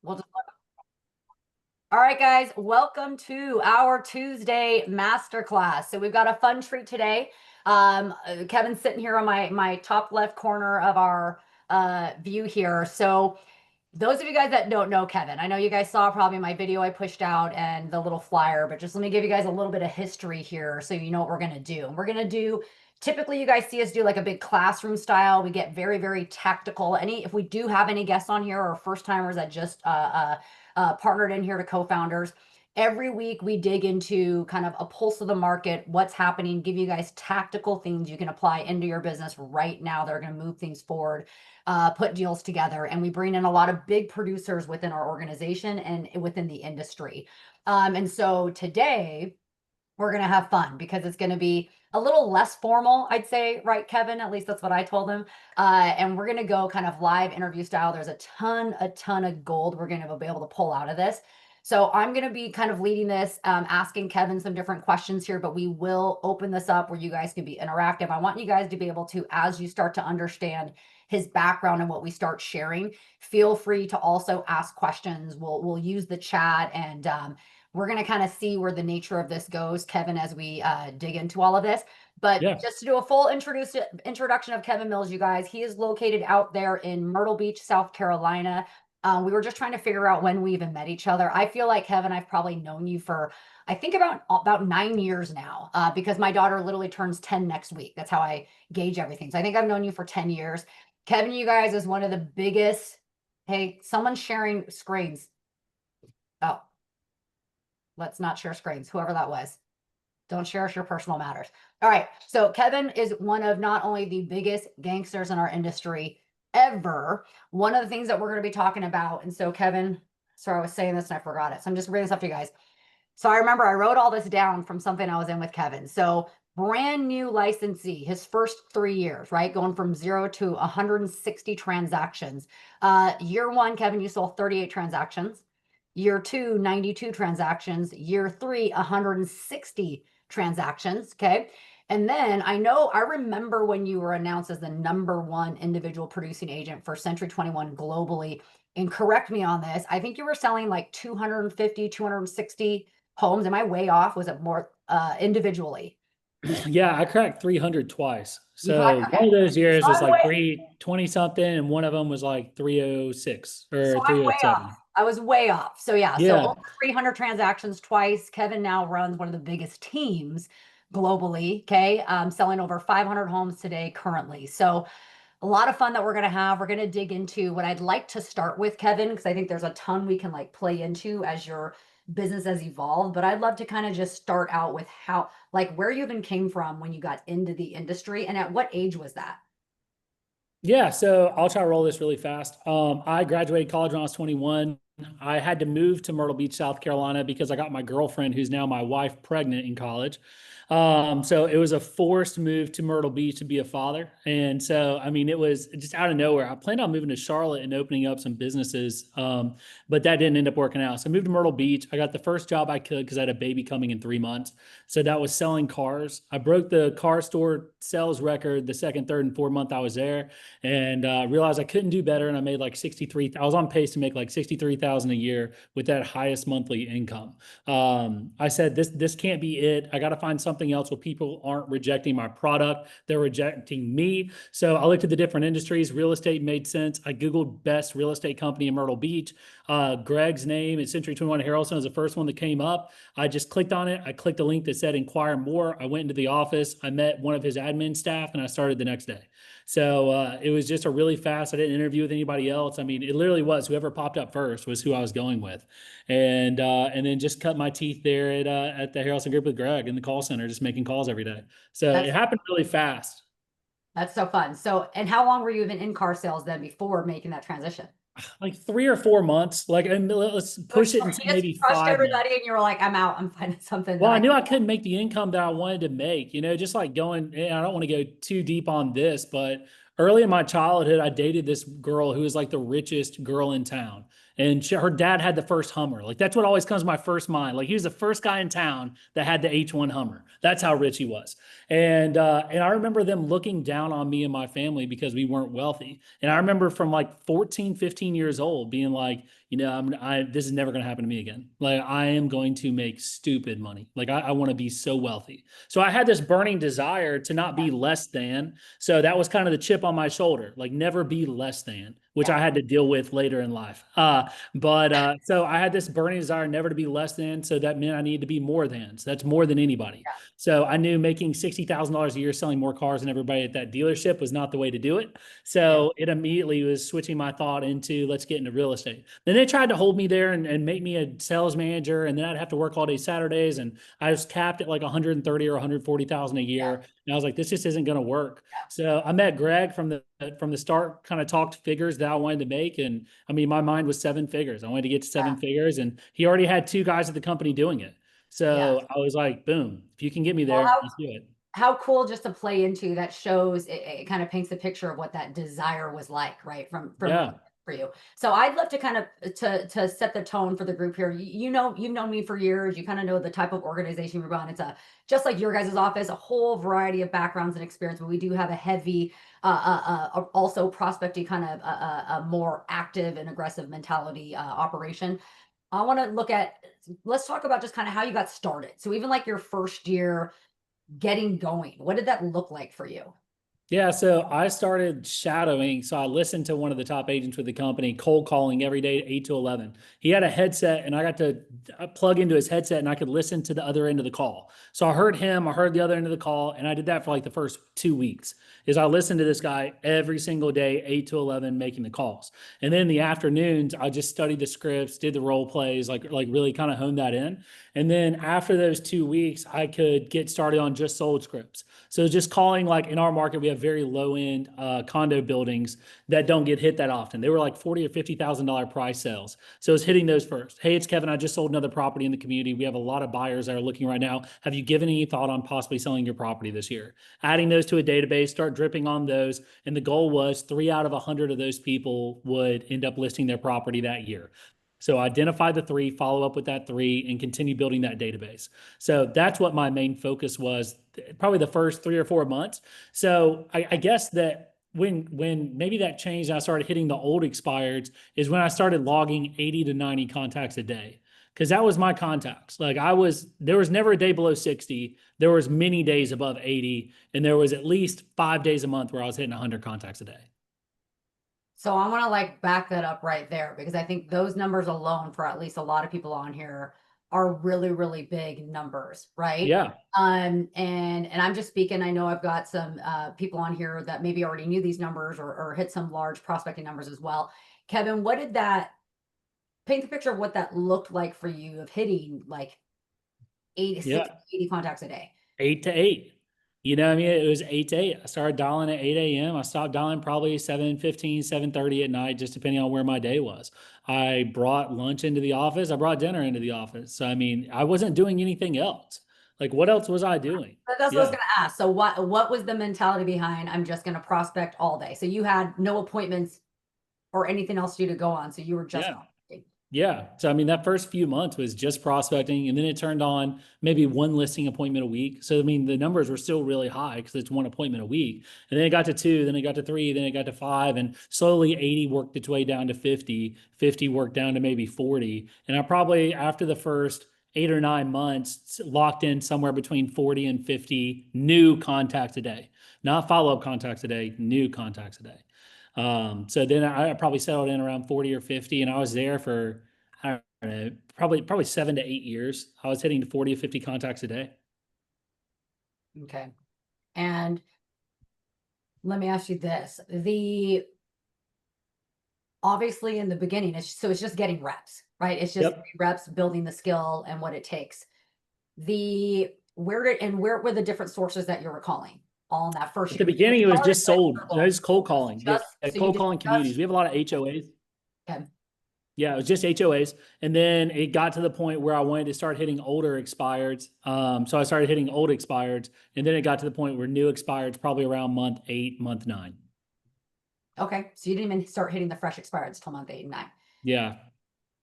We'll just All right, guys, welcome to our Tuesday masterclass. So we've got a fun treat today. Kevin's sitting here on my top left corner of our view here. So those of you guys that don't know Kevin, I know you guys saw probably my video I pushed out and the little flyer, but just let me give you guys a little bit of history here so you know what we're going to do. And we're going to do, typically you guys see us do like a big classroom style. We get very, very tactical. If we do have any guests on here or first timers that just partnered in here to co-founders, every week we dig into kind of a pulse of the market, what's happening, give you guys tactical things you can apply into your business right now that are going to move things forward, put deals together. And we bring in a lot of big producers within our organization and within the industry. And so today we're going to have fun because it's going to be a little less formal, I'd say, right, Kevin? At least that's what I told him. And we're going to go kind of live interview style. There's a ton of gold we're going to be able to pull out of this. So I'm going to be kind of leading this, asking Kevin some different questions here, but we will open this up where you guys can be interactive. I want you guys to be able to, as you start to understand his background and what we start sharing, feel free to also ask questions. We'll use the chat and we're going to kind of see where the nature of this goes, Kevin, as we dig into all of this. But just to do a full introduction of Kevin Mills, you guys, he is located out there in Myrtle Beach, South Carolina. We were just trying to figure out when we even met each other. I feel like, Kevin, I've probably known you for, I think about 9 years now, because my daughter literally turns 10 next week. That's how I gauge everything. So I think I've known you for 10 years. Kevin, you guys, is one of the biggest. Hey, someone's sharing screens. Oh, let's not share screens, whoever that was. Don't share your personal matters. All right. So Kevin is one of not only the biggest gangsters in our industry ever, one of the things that we're going to be talking about. And so Kevin, sorry, I was saying this and I forgot it. So I'm just bringing this up to you guys. So I remember I wrote all this down from something I was in with Kevin. So brand new licensee, his first 3 years, right? Going from 0 to 160 transactions. Year one, Kevin, you sold 38 transactions. Year two, 92 transactions. Year three, 160 transactions. Okay. And then I remember when you were announced as the #1 individual producing agent for Century 21 globally. And correct me on this, I think you were selling like 250, 260 homes. Am I way off? Was it more individually? Yeah, I cracked 300 twice. Okay. So one of those years So was I'm like way, 320 something, and one of them was like 306 so or I'm way off. 307. I was way off. So yeah, so Yeah. over 300 transactions twice. Kevin now runs one of the biggest teams globally. Okay. Selling over 500 homes today currently. So a lot of fun that we're going to have. We're going to dig into what I'd like to start with, Kevin, because I think there's a ton we can like play into as your business has evolved. But I'd love to kind of just start out with how, like, where you even came from when you got into the industry and at what age was that? Yeah, so I'll try to roll this really fast. I graduated college when I was 21. I had to move to Myrtle Beach, South Carolina because I got my girlfriend, who's now my wife, pregnant in college. So it was a forced move to Myrtle Beach to be a father. And so, I mean, it was just out of nowhere. I planned on moving to Charlotte and opening up some businesses, but that didn't end up working out. So I moved to Myrtle Beach. I got the first job I could because I had a baby coming in 3 months. So that was selling cars. I broke the car store sales record the second, third, and fourth month I was there, and realized I couldn't do better. And I made like 63. I was on pace to make like 63,000 a year with that highest monthly income. I said, this can't be it. I got to find something else where people aren't rejecting my product. They're rejecting me. So I looked at the different industries. Real estate made sense. I Googled best real estate company in Myrtle Beach. Greg's name at Century 21 Harrelson was the first one that came up. I just clicked on it. I clicked a link that said inquire more. I went into the office. I met one of his admin staff and I started the next day. So it was just a really fast. I didn't interview with anybody else. I mean, it literally was whoever popped up first was who I was going with, and then just cut my teeth there at the Harrelson Group with Greg in the call center, just making calls every day. So it That's happened really fast. that's so fun. So, and how long were you even in car sales then before making that transition? Like 3 or 4 months. Like, and let's So push it and say you just maybe crushed 5 months. everybody and you were like, I'm out. I'm finding something that Well, I I knew I couldn't make the income that I wanted to make, just like going, and I don't want to go too deep on this, but early in my childhood, I dated this girl who was like the richest girl in town. And her dad had the first Hummer. Like that's what always comes to my first mind. Like he was the first guy in town that had the H1 Hummer. That's how rich he was. And I remember them looking down on me and my family because we weren't wealthy. And I remember from like 14, 15 years old being like, this is never going to happen to me again. Like I am going to make stupid money. Like I want to be so wealthy. So I had this burning desire to not be less than. So that was kind of the chip on my shoulder, like never be less than, which I had to deal with later in life. But so I had this burning desire never to be less than. So that meant I needed to be more than. So that's more than anybody. So I knew making $60,000 a year selling more cars than everybody at that dealership was not the way to do it. So it immediately was switching my thought into let's get into real estate. Then they tried to hold me there and make me a sales manager, and then I'd have to work all day Saturdays, and I was capped at like 130 or 140,000 a year. And I was like, this just isn't going to work. So I met Greg from the start, kind of talked figures that I wanted to make, and I mean, my mind was seven figures. I wanted to get to seven figures, and he already had two guys at the company doing it. So I was like, boom, if you can get me there, let's do it. How cool just to play into that shows it kind of paints the picture of what that desire was like, right? From for you. So I'd love to kind of to set the tone for the group here. You've known me for years. You kind of know the type of organization we run. It's just like your guys' office, a whole variety of backgrounds and experience, but we do have a heavy also prospecting kind of a more active and aggressive mentality operation. I want to let's talk about just kind of how you got started. So even like your first year getting going, what did that look like for you? Yeah, so I started shadowing. So I listened to one of the top agents with the company, cold calling every day, 8 to 11. He had a headset, and I got to plug into his headset, and I could listen to the other end of the call. So I heard him, I heard the other end of the call, and I did that for like the first 2 weeks. Is I listened to this guy every single day, 8 to 11, making the calls. And then in the afternoons, I just studied the scripts, did the role plays, like really kind of honed that in. And then after those 2 weeks, I could get started on just sold scripts. So just calling, like in our market, we have very low end condo buildings that don't get hit that often. They were like $40,000 or $50,000 price sales. So it's hitting those first. Hey, it's Kevin. I just sold another property in the community. We have a lot of buyers that are looking right now. Have you given any thought on possibly selling your property this year? Adding those to a database, start dripping on those. And the goal was 3 out of 100 of those people would end up listing their property that year. So identify the 3, follow up with that 3, and continue building that database. So that's what my main focus was, probably the first 3 or 4 months. So I guess that when maybe that changed and I started hitting the old expireds is when I started logging 80 to 90 contacts a day. Because that was my contacts. Like there was never a day below 60. There was many days above 80. And there was at least 5 days a month where I was hitting 100 contacts a day. So I want to like back that up right there, because I think those numbers alone for at least a lot of people on here are really, really big numbers, right? Yeah. And I'm just speaking, I know I've got some people on here that maybe already knew these numbers or hit some large prospecting numbers as well. Kevin, what did that paint the picture of what that looked like for you of hitting like 80 contacts a day? 8 to 8. I mean, it was 8 to 8. I started dialing at 8 a.m. I stopped dialing probably 7:15, 7:30 at night, just depending on where my day was. I brought lunch into the office. I brought dinner into the office. So, I mean, I wasn't doing anything else. Like, what else was I doing? That's what I was going to ask. So what was the mentality behind, I'm just going to prospect all day? So you had no appointments or anything else for you to go on. So you were just Yeah. So, I mean, that first few months was just prospecting, and then it turned on maybe one listing appointment a week. So, I mean, the numbers were still really high because it's one appointment a week. And then it got to 2, then it got to 3, then it got to 5, and slowly 80 worked its way down to 50, 50 worked down to maybe 40. And I probably, after the first 8 or 9 months, locked in somewhere between 40 and 50 new contacts a day, not follow-up contacts a day, new contacts a day. So then I probably settled in around 40 or 50, and I was there for, I don't know, probably 7 to 8 years. I was hitting 40 or 50 contacts a day. Okay. And let me ask you this. Obviously in the beginning, it's just getting reps, right? It's just reps, building the skill and what it takes. Where were the different sources that you were calling all in that first year? At the beginning, it was just sold. It was cold calling. Cold calling communities. We have a lot of HOAs. Okay. Yeah, it was just HOAs. And then it got to the point where I wanted to start hitting older expireds. So I started hitting old expireds. And then it got to the point where new expireds probably around month 8, month 9. Okay. So you didn't even start hitting the fresh expireds till month 8 and 9. Yeah.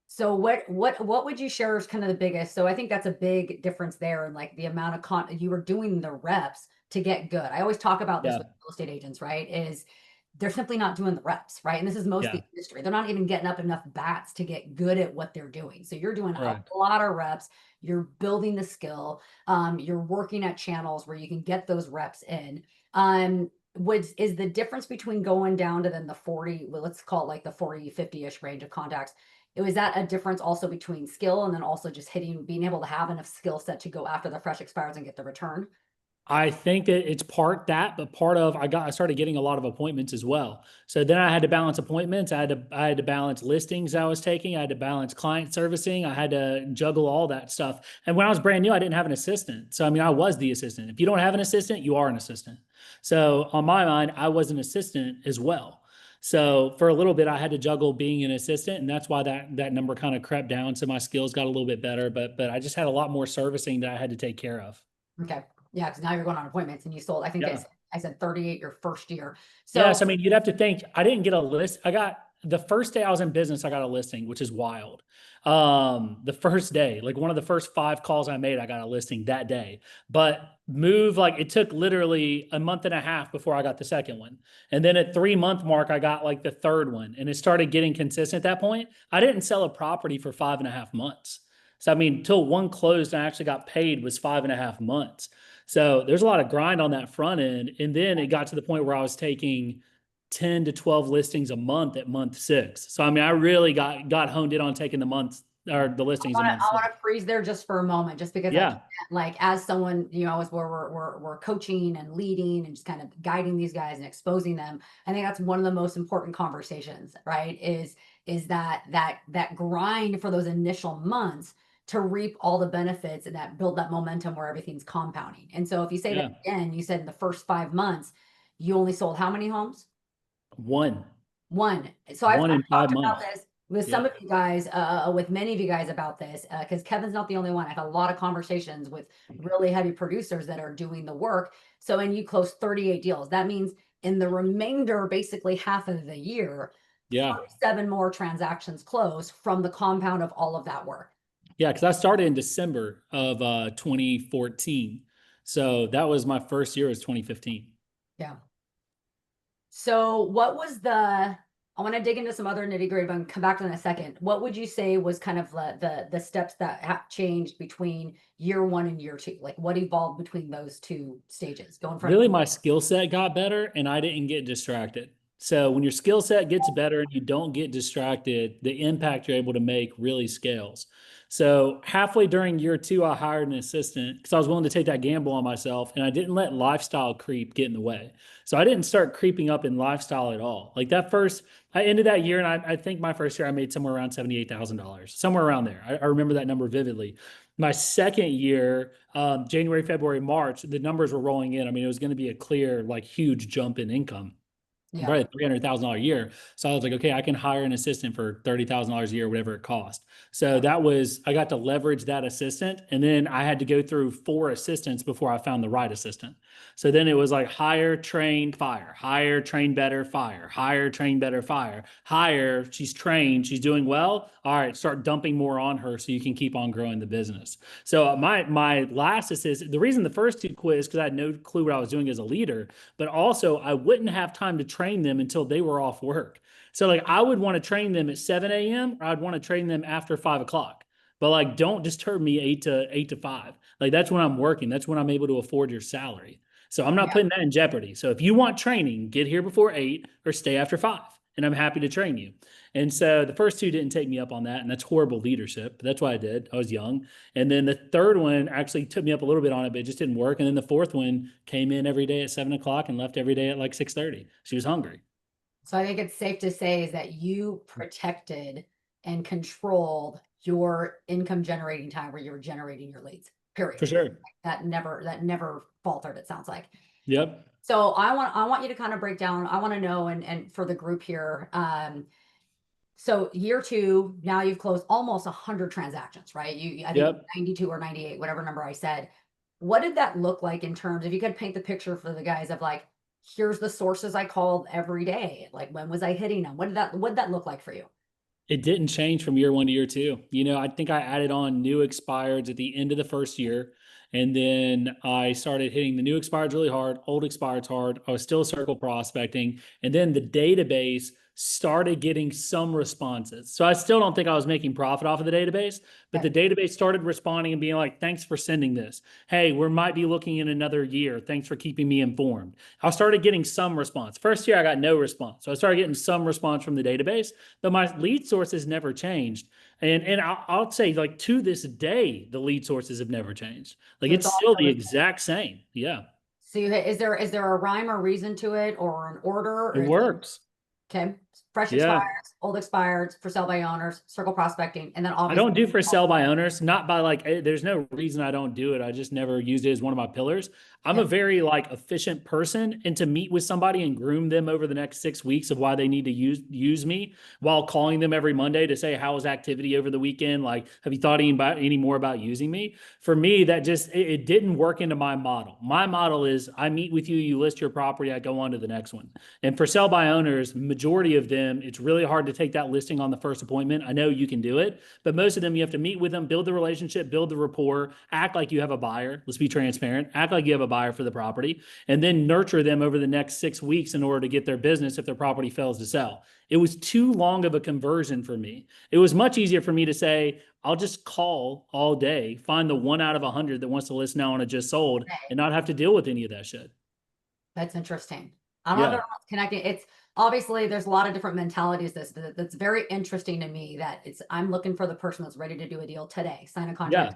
So what would you share is kind of the biggest? So I think that's a big difference there, and like the amount of you were doing the reps to get good. I always talk about this with real estate agents, right? Is they're simply not doing the reps, right? And this is most of Yeah. the industry. They're not even getting up enough bats to get good at what they're doing. So you're doing Right. a lot of reps. You're building the skill. You're working at channels where you can get those reps in. What is the difference between going down to then the 40, well, let's call it like the 40, 50-ish range of contacts? Was that a difference also between skill and then also just being able to have enough skill set to go after the fresh expires and get the return? I think that it's part that, but part of I started getting a lot of appointments as well. So then I had to balance appointments. I had to balance listings I was taking. I had to balance client servicing. I had to juggle all that stuff. And when I was brand new, I didn't have an assistant. So I mean, I was the assistant. If you don't have an assistant, you are an assistant. So on my mind, I was an assistant as well. So for a little bit, I had to juggle being an assistant, and that's why that number kind of crept down. So my skills got a little bit better, but I just had a lot more servicing that I had to take care of. Okay. Yeah, because now you're going on appointments and you sold, I think Yeah. I said 38 your first year. Yes, So I mean, you'd have to think, I didn't get a list. I got the first day I was in business, I got a listing, which is wild. The first day, like one of the first 5 calls I made, I got a listing that day. But like it took literally a month and a half before I got the second one. And then at 3 month mark, I got like the third one. And it started getting consistent at that point. I didn't sell a property for 5.5 months. So I mean, till one closed and I actually got paid was 5.5 months. So there's a lot of grind on that front end. And then it got to the point where I was taking 10 to 12 listings a month at month 6. So I mean, I really got honed in on taking the months or the listings a month I 6. want to freeze there just for a moment, just because I Yeah. can't, like, as someone, as where we're coaching and leading and just kind of guiding these guys and exposing them. I think that's one of the most important conversations, right? Is that grind for those initial months to reap all the benefits and that build that momentum where everything's compounding. And so if you say Yeah. that again, you said in the first 5 months, you only sold how many homes? One. One. So I've One in five talked about months. this with some Yeah. of you guys, with many of you guys about this, because Kevin's not the only one. I've had a lot of conversations with really heavy producers that are doing the work. So, and you closed 38 deals. That means in the remainder, basically half of the year, Yeah. 7 more transactions close from the compound of all of that work. Yeah. Cause I started in December of 2014. So that was my first year was 2015. Yeah. So what was I want to dig into some other nitty gritty, but I'm come back to that in a second. What would you say was kind of the steps that have changed between year 1 and year 2? Like what evolved between those two stages going from? Really, my skill set got better and I didn't get distracted. So when your skill set gets better and you don't get distracted, the impact you're able to make really scales. So halfway during year 2, I hired an assistant because I was willing to take that gamble on myself and I didn't let lifestyle creep get in the way. So I didn't start creeping up in lifestyle at all. Like I ended that year and I think my first year I made somewhere around $78,000, somewhere around there. I remember that number vividly. My second year, January, February, March, the numbers were rolling in. I mean, it was going to be a clear, like huge jump in income. Yeah. Probably $300,000 a year. So I was like, okay, I can hire an assistant for $30,000 a year, whatever it cost. So I got to leverage that assistant. And then I had to go through 4 assistants before I found the right assistant. So then it was like hire, train, fire, hire, train better, fire, hire, train better, fire, hire. She's trained. She's doing well. All right. Start dumping more on her so you can keep on growing the business. So my last assistant, the reason the first 2 quit is because I had no clue what I was doing as a leader, but also I wouldn't have time to train them until they were off work. So like I would want to train them at 7 a.m. or I'd want to train them after 5 o'clock. But like don't disturb me 8 to 5. Like that's when I'm working. That's when I'm able to afford your salary. So I'm not putting that in jeopardy. So if you want training, get here before 8 or stay after 5. And I'm happy to train you. And so the first 2 didn't take me up on that. And that's horrible leadership. But that's what I did. I was young. And then the third one actually took me up a little bit on it, but it just didn't work. And then the fourth one came in every day at 7 o'clock and left every day at like 6:30. She was hungry. So I think it's safe to say is that you protected and controlled your income generating time where you were generating your leads, period. For sure. That never faltered, it sounds like. Yep. So I want you to kind of break down. I want to know, and for the group here, so year 2, now you've closed almost 100 transactions, right? I think Yep. 92 or 98, whatever number I said. What did that look like in terms, if you could paint the picture for the guys of like, here's the sources I called every day. Like when was I hitting them? What did that look like for you? It didn't change from year 1 to year 2. I think I added on new expireds at the end of the first year. And then I started hitting the new expireds really hard, old expireds hard. I was still circle prospecting. And then the database started getting some responses. So I still don't think I was making profit off of the database, but the database started responding and being like, thanks for sending this. Hey, we might be looking in another year. Thanks for keeping me informed. I started getting some response. First year, I got no response. So I started getting some response from the database, but my lead sources never changed. And I'll say, like, to this day, the lead sources have never changed. Like, So it's all still the the exact same. Yeah, So is there a rhyme or reason to it or an order? Or it works. okay. Fresh Yeah. expires, old expires, for sale by owners, circle prospecting, and then I obviously don't do for sale by owners, not by like, there's no reason I don't do it. I just never used it as one of my pillars. I'm a very like efficient person, and to meet with somebody and groom them over the next 6 weeks of why they need to use me while calling them every Monday to say, how was activity over the weekend? Like, have you thought any more about using me? For me, that just, it didn't work into my model. My model is I meet with you, you list your property, I go on to the next one. And for sell by owners, majority of them, it's really hard to take that listing on the first appointment. I know you can do it, but most of them, you have to meet with them, build the relationship, build the rapport, act like you have a buyer. Let's be transparent, act like you have a buyer for the property, and then nurture them over the next 6 weeks in order to get their business if their property fails to sell. It was too long of a conversion for me. It was much easier for me to say, I'll just call all day, find the 1 out of 100 that wants to list now on a just sold, and not have to deal with any of that shit. That's interesting. I don't know if everyone's connecting. It's obviously there's a lot of different mentalities. But that's very interesting to me that I'm looking for the person that's ready to do a deal today, sign a contract,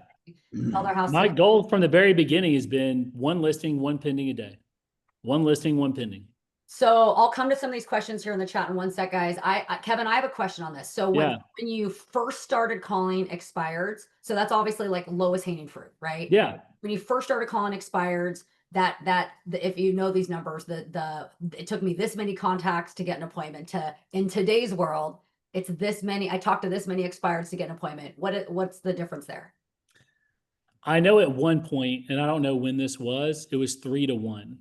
sell their house. My goal from the very beginning has been one listing, one pending a day. One listing, one pending. So I'll come to some of these questions here in the chat in one sec, guys. Kevin, I have a question on this. So when you first started calling expireds, so that's obviously like lowest hanging fruit, right? Yeah. When you first started calling expireds, if you know these numbers, it took me this many contacts to get an appointment. In today's world, it's this many. I talked to this many expireds to get an appointment. What's the difference there? I know at one point, and I don't know when this was, it was 3-1.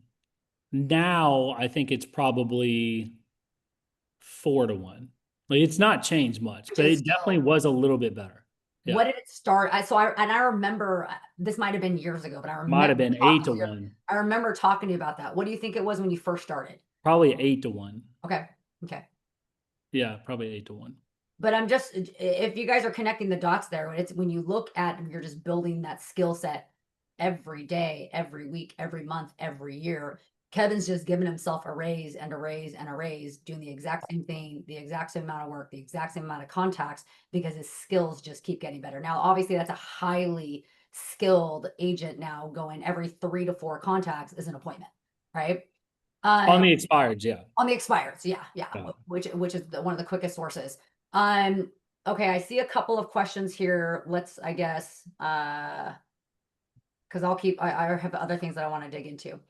Now I think it's probably 4-1. Like, it's not changed much, but it definitely was a little bit better. Yeah. What did it start? I remember this might have been years ago, but I remember might have been 8-1. I remember talking to you about that. What do you think it was when you first started? Probably 8-1. Okay. Yeah, probably 8-1. But I'm just, if you guys are connecting the dots there, it's when you look at, you're just building that skill set every day, every week, every month, every year. Kevin's just giving himself a raise and a raise and a raise, doing the exact same thing, the exact same amount of work, the exact same amount of contacts, because his skills just keep getting better. Now, obviously, that's a highly skilled agent now. Going every 3 to 4 contacts is an appointment, right? On the expireds, yeah. On the expireds, yeah. Which is one of the quickest sources. Okay, I see a couple of questions here. Let's, I guess, because I have other things that I want to dig into.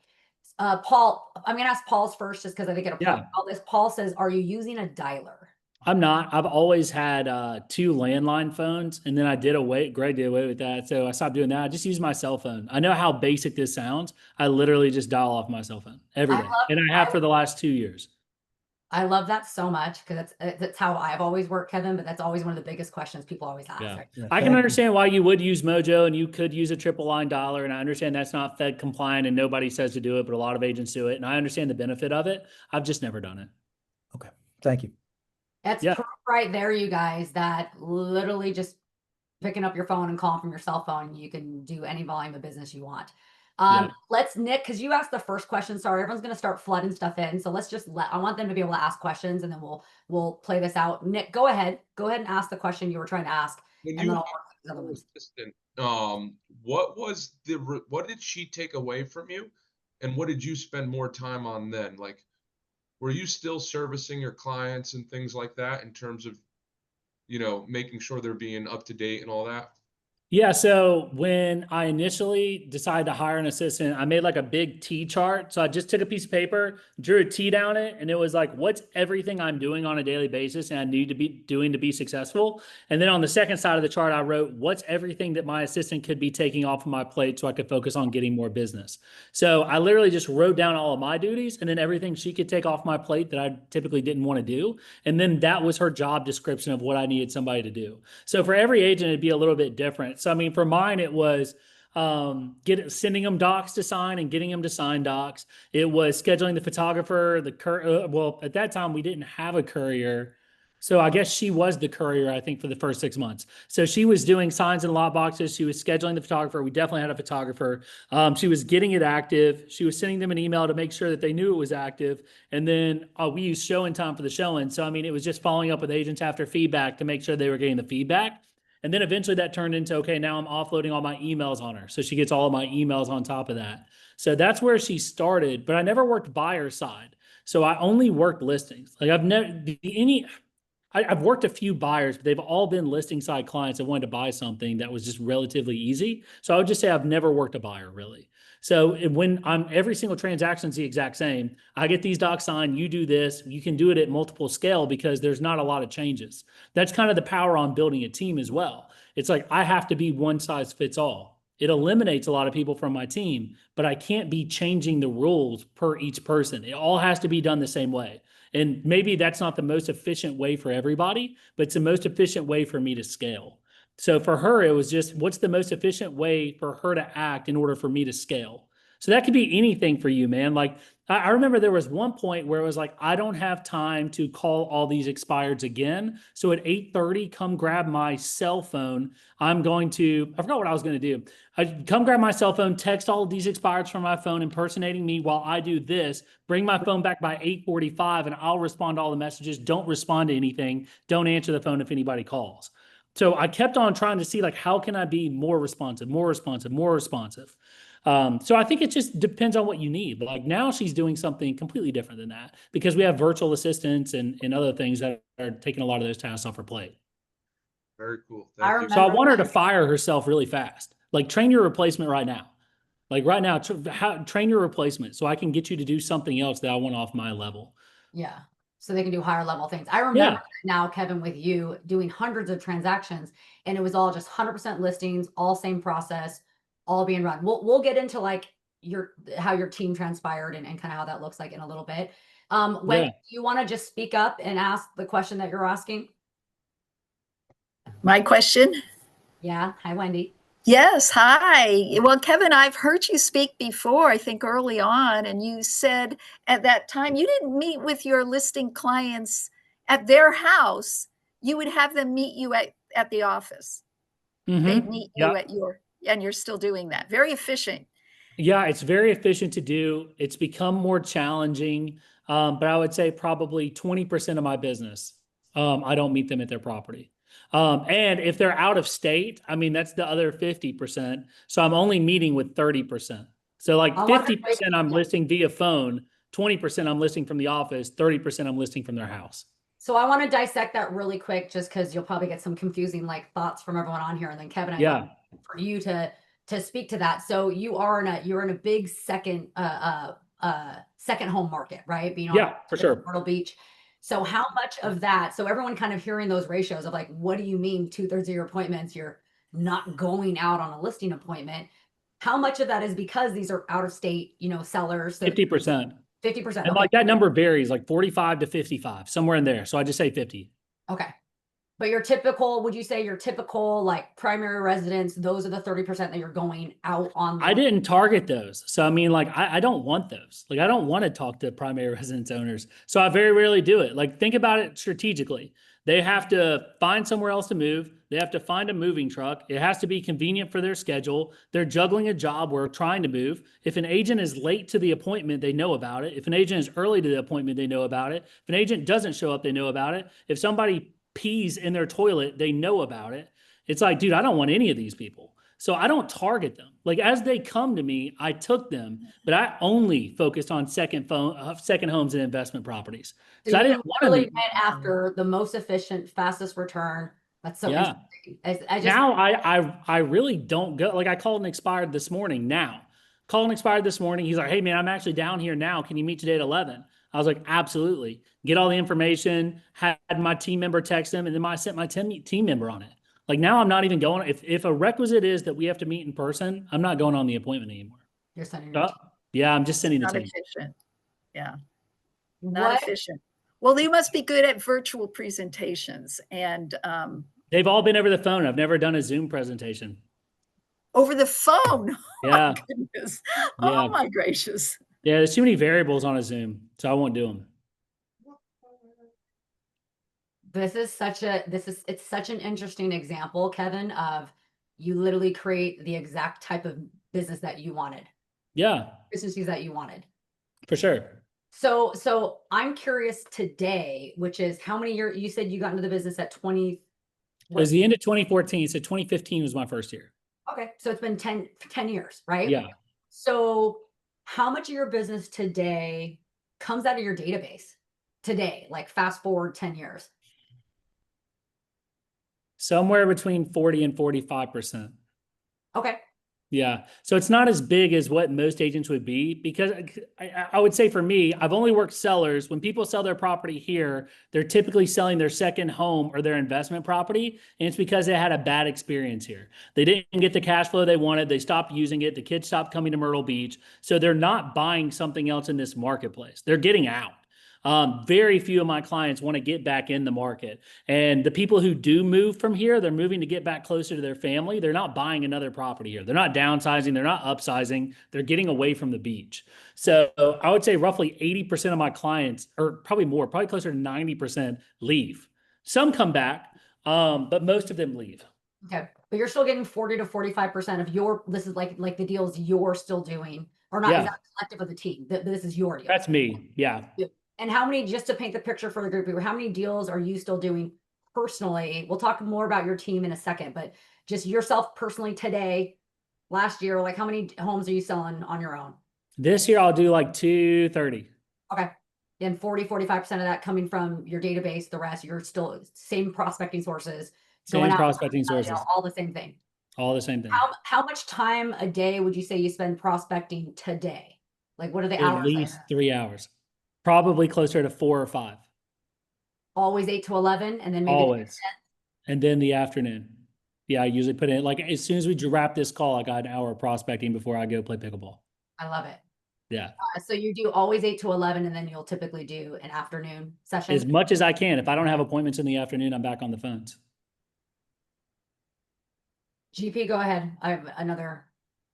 Paul, I'm gonna ask Paul's first just because I think it'll all this. Paul says, are you using a dialer? I'm not. I've always had 2 landline phones, and then Greg did away with that. So I stopped doing that. I just use my cell phone. I know how basic this sounds. I literally just dial off my cell phone every day. And I have for the last 2 years. I love that so much because that's how I've always worked, Kevin, but that's always one of the biggest questions people always ask. Yeah. Right? I can understand why you would use Mojo and you could use a triple line dialer. And I understand that's not Fed compliant and nobody says to do it, but a lot of agents do it. And I understand the benefit of it. I've just never done it. Okay. Thank you. That's proof right there, you guys, that literally just picking up your phone and calling from your cell phone, you can do any volume of business you want. Let's, Nick, because you asked the first question. Sorry, everyone's going to start flooding stuff in. So let's just I want them to be able to ask questions, and then we'll play this out. Nick, go ahead and ask the question you were trying to ask. When and you then I'll work assistant, what did she take away from you, and what did you spend more time on then? Like, were you still servicing your clients and things like that in terms of, making sure they're being up to date and all that? Yeah. So when I initially decided to hire an assistant, I made like a big T chart. So I just took a piece of paper, drew a T down it, and it was like, what's everything I'm doing on a daily basis and I need to be doing to be successful? And then on the second side of the chart, I wrote, what's everything that my assistant could be taking off of my plate so I could focus on getting more business? So I literally just wrote down all of my duties and then everything she could take off my plate that I typically didn't want to do. And then that was her job description of what I needed somebody to do. So for every agent, it'd be a little bit different. So, I mean, for mine, it was sending them docs to sign and getting them to sign docs. It was scheduling the photographer, well, at that time we didn't have a courier. So I guess she was the courier, I think, for the first 6 months. So she was doing signs and lot boxes. She was scheduling the photographer. We definitely had a photographer. She was getting it active. She was sending them an email to make sure that they knew it was active. And then we used showing time for the showing. So, I mean, it was just following up with agents after feedback to make sure they were getting the feedback. And then eventually that turned into, okay, now I'm offloading all my emails on her. So she gets all of my emails on top of that. So that's where she started, but I never worked buyer side. So I only worked listings. Like I've worked a few buyers, but they've all been listing side clients that wanted to buy something that was just relatively easy. So I would just say I've never worked a buyer really. So when every single transaction is the exact same, I get these docs signed, you do this, you can do it at multiple scale because there's not a lot of changes. That's kind of the power on building a team as well. It's like, I have to be one size fits all. It eliminates a lot of people from my team, but I can't be changing the rules per each person. It all has to be done the same way. And maybe that's not the most efficient way for everybody, but it's the most efficient way for me to scale. So for her, it was just, what's the most efficient way for her to act in order for me to scale? So that could be anything for you, man. Like I remember there was one point where it was like, I don't have time to call all these expireds again. So at 8:30, come grab my cell phone. I forgot what I was going to do. I come grab my cell phone, text all of these expireds from my phone, impersonating me while I do this, bring my phone back by 8:45 and I'll respond to all the messages. Don't respond to anything. Don't answer the phone if anybody calls. So I kept on trying to see like, how can I be more responsive, more responsive, more responsive? So I think it just depends on what you need. But like now she's doing something completely different than that because we have virtual assistants and other things that are taking a lot of those tasks off her plate. Very cool. I Thank you. So I want her to fire herself really fast. Like train your replacement right now. Like right now, train your replacement so I can get you to do something else that I want off my level. Yeah. So they can do higher level things. I remember now, Kevin, with you doing hundreds of transactions and it was all just 100% listings, all same process, all being run. We'll get into like how your team transpired and kind of how that looks like in a little bit. Wendy, do you want to just speak up and ask the question that you're asking? My question? Yeah. Hi, Wendy. Yes. Hi. Well, Kevin, I've heard you speak before, I think early on, and you said at that time you didn't meet with your listing clients at their house. You would have them meet you at the office. They'd meet you at and you're still doing that. Very efficient. Yeah, it's very efficient to do. It's become more challenging, but I would say probably 20% of my business, I don't meet them at their property. And if they're out of state, I mean, that's the other 50%. So I'm only meeting with 30%. So like 50% I'm listing via phone, 20% I'm listing from the office, 30% I'm listing from their house. So I want to dissect that really quick, just because you'll probably get some confusing like thoughts from everyone on here. And then Kevin, I'd love for you to speak to that. So you're in a big second home market, right? Being on for sure. Myrtle Beach. So how much of that, so everyone kind of hearing those ratios of like, what do you mean 2/3 of your appointments, you're not going out on a listing appointment? How much of that is because these are out of state, sellers? 50%. 50%. And like that number varies, like 45 to 55, somewhere in there. So I just say 50. Okay. But would you say your typical like primary residence, those are the 30% that you're going out on? I didn't target those. So, I mean, like, I don't want those. Like, I don't want to talk to primary residence owners. So I very rarely do it. Like, think about it strategically. They have to find somewhere else to move. They have to find a moving truck. It has to be convenient for their schedule. They're juggling a job or trying to move. If an agent is late to the appointment, they know about it. If an agent is early to the appointment, they know about it. If an agent doesn't show up, they know about it. If somebody pees in their toilet, they know about it. It's like, dude, I don't want any of these people. So I don't target them. Like as they come to me, I took them, but I only focused on second homes and investment properties. So I didn't really went after the most efficient, fastest return. That's so interesting. Now I really don't go. Like I called an expired this morning. He's like, hey man, I'm actually down here now. Can you meet today at 11? I was like, absolutely. Get all the information, had my team member text them, and then I sent my team member on it. Like now I'm not even going. If a requisite is that we have to meet in person, I'm not going on the appointment anymore. You're sending I'm just sending the Not team. efficient. Yeah. Not efficient. Well, you must be good at virtual presentations and they've all been over the phone. I've never done a Zoom presentation. over the phone. Yeah. Oh, goodness. Yeah. Oh, my gracious. Yeah. There's too many variables on a Zoom, so I won't do them. It's such an interesting example, Kevin, of you literally create the exact type of business that you wanted, Yeah, businesses that you wanted. for sure. So I'm curious today, which is how many years you said you got into the business at 20? It was the end of 2014, so 2015 was my first year. Okay, so it's been 10 years, right? Yeah. So how much of your business today comes out of your database today? Like fast forward 10 years. Somewhere between 40 and 45%. Okay. Yeah. So it's not as big as what most agents would be, because I would say for me, I've only worked sellers. When people sell their property here, they're typically selling their second home or their investment property. And it's because they had a bad experience here. They didn't get the cash flow they wanted. They stopped using it. The kids stopped coming to Myrtle Beach. So they're not buying something else in this marketplace. They're getting out. Very few of my clients want to get back in the market. And the people who do move from here, they're moving to get back closer to their family. They're not buying another property here. They're not downsizing. They're not upsizing. They're getting away from the beach. So I would say roughly 80% of my clients, or probably more, probably closer to 90%, leave. Some come back, but most of them leave. Okay. But you're still getting 40 to 45% of your, this is like the deals you're still doing, or not, Yeah. is that collective of the team? This is your deal. That's me. Yeah. And how many, just to paint the picture for the group, how many deals are you still doing personally? We'll talk more about your team in a second, but just yourself personally today, last year, like how many homes are you selling on your own? This year I'll do like 230. Okay. And 45% of that coming from your database, the rest, you're still same prospecting sources. Same prospecting sources. All the same thing. All the same thing. How much time a day would you say you spend prospecting today? Like what are the hours? At least 3 hours. Probably closer to 4 or 5. Always 8 to 11, and then maybe Always. And then the afternoon. Yeah, I usually put in, like, as soon as we wrap this call, I got an hour of prospecting before I go play pickleball. I love it. Yeah. So you do always 8 to 11, and then you'll typically do an afternoon session. As much as I can. If I don't have appointments in the afternoon, I'm back on the phones. GP, go ahead. I have another.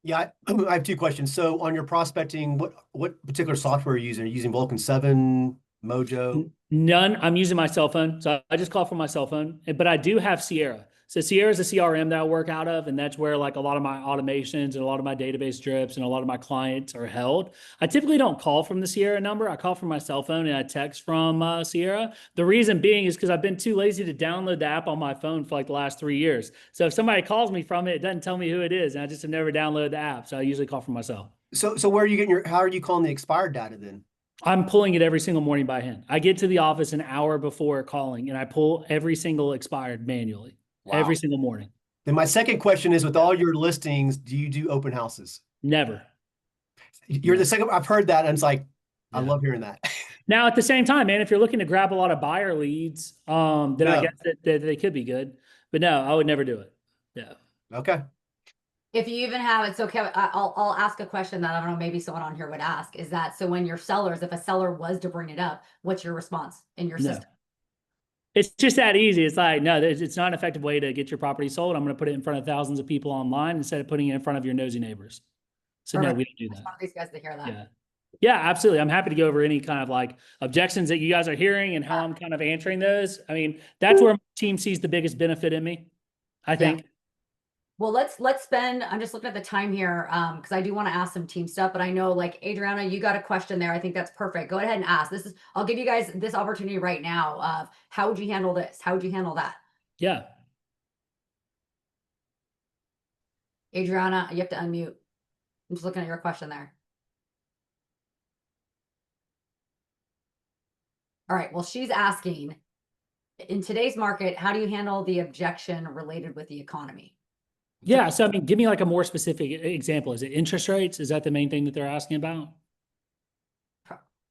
Yeah, I have two questions. So on your prospecting, what particular software are you using? Are you using Vulcan 7, Mojo? None. I'm using my cell phone. So I just call from my cell phone, but I do have Sierra. So Sierra is a CRM that I work out of, and that's where like a lot of my automations and a lot of my database drips and a lot of my clients are held. I typically don't call from the Sierra number. I call from my cell phone and I text from Sierra. The reason being is because I've been too lazy to download the app on my phone for like the last 3 years. So if somebody calls me from it, it doesn't tell me who it is, and I just have never downloaded the app. So I usually call from myself. So where are you getting how are you calling the expired data then? I'm pulling it every single morning by hand. I get to the office an hour before calling, and I pull every single expired manually. Wow. Every single morning. Then my second question is, with all your listings, do you do open houses? Never. You're the second. I've heard that, and it's like, I Yeah. love hearing that. Now, at the same time, man, if you're looking to grab a lot of buyer leads, then Yeah. I guess that they could be good. But no, I would never do it. Yeah. Okay. If you even have it, so Kevin, I'll ask a question that I don't know, maybe someone on here would ask, is that, so when your sellers, if a seller was to bring it up, what's your response in your No. system? It's just that easy. It's like, no, it's not an effective way to get your property sold. I'm going to put it in front of thousands of people online instead of putting it in front of your nosy neighbors. So no, Perfect. we don't do I just that. want these guys to hear that. Yeah. Yeah, absolutely. I'm happy to go over any kind of like objections that you guys are hearing and how I'm kind of answering those. I mean, that's where my team sees the biggest benefit in me, I think. Well, let's spend, I'm just looking at the time here, because I do want to ask some team stuff, but I know like Adriana, you got a question there. I think that's perfect. Go ahead and ask. I'll give you guys this opportunity right now of how would you handle this? How would you handle that? Yeah. Adriana, you have to unmute. I'm just looking at your question there. All right. Well, she's asking, in today's market, how do you handle the objection related with the economy? Yeah. So, I mean, give me like a more specific example. Is it interest rates? Is that the main thing that they're asking about?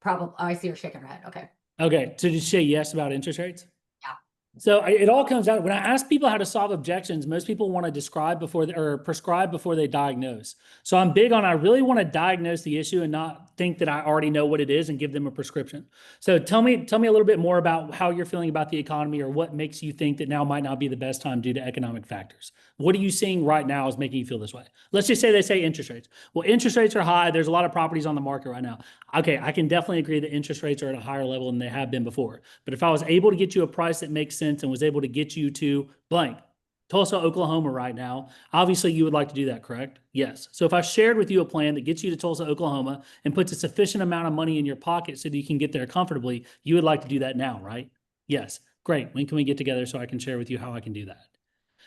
Probably. Oh, I see her shaking her head. Okay. Okay. So did you say yes about interest rates? Yeah. So it all comes out when I ask people how to solve objections, most people want to describe before or prescribe before they diagnose. So I'm big on, I really want to diagnose the issue and not think that I already know what it is and give them a prescription. So tell me a little bit more about how you're feeling about the economy, or what makes you think that now might not be the best time due to economic factors. What are you seeing right now is making you feel this way? Let's just say they say interest rates. Well, interest rates are high. There's a lot of properties on the market right now. Okay, I can definitely agree that interest rates are at a higher level than they have been before. But if I was able to get you a price that makes sense and was able to get you to blank, Tulsa, Oklahoma right now, obviously you would like to do that, correct? Yes. So if I shared with you a plan that gets you to Tulsa, Oklahoma and puts a sufficient amount of money in your pocket so that you can get there comfortably, you would like to do that now, right? Yes. Great. When can we get together so I can share with you how I can do that?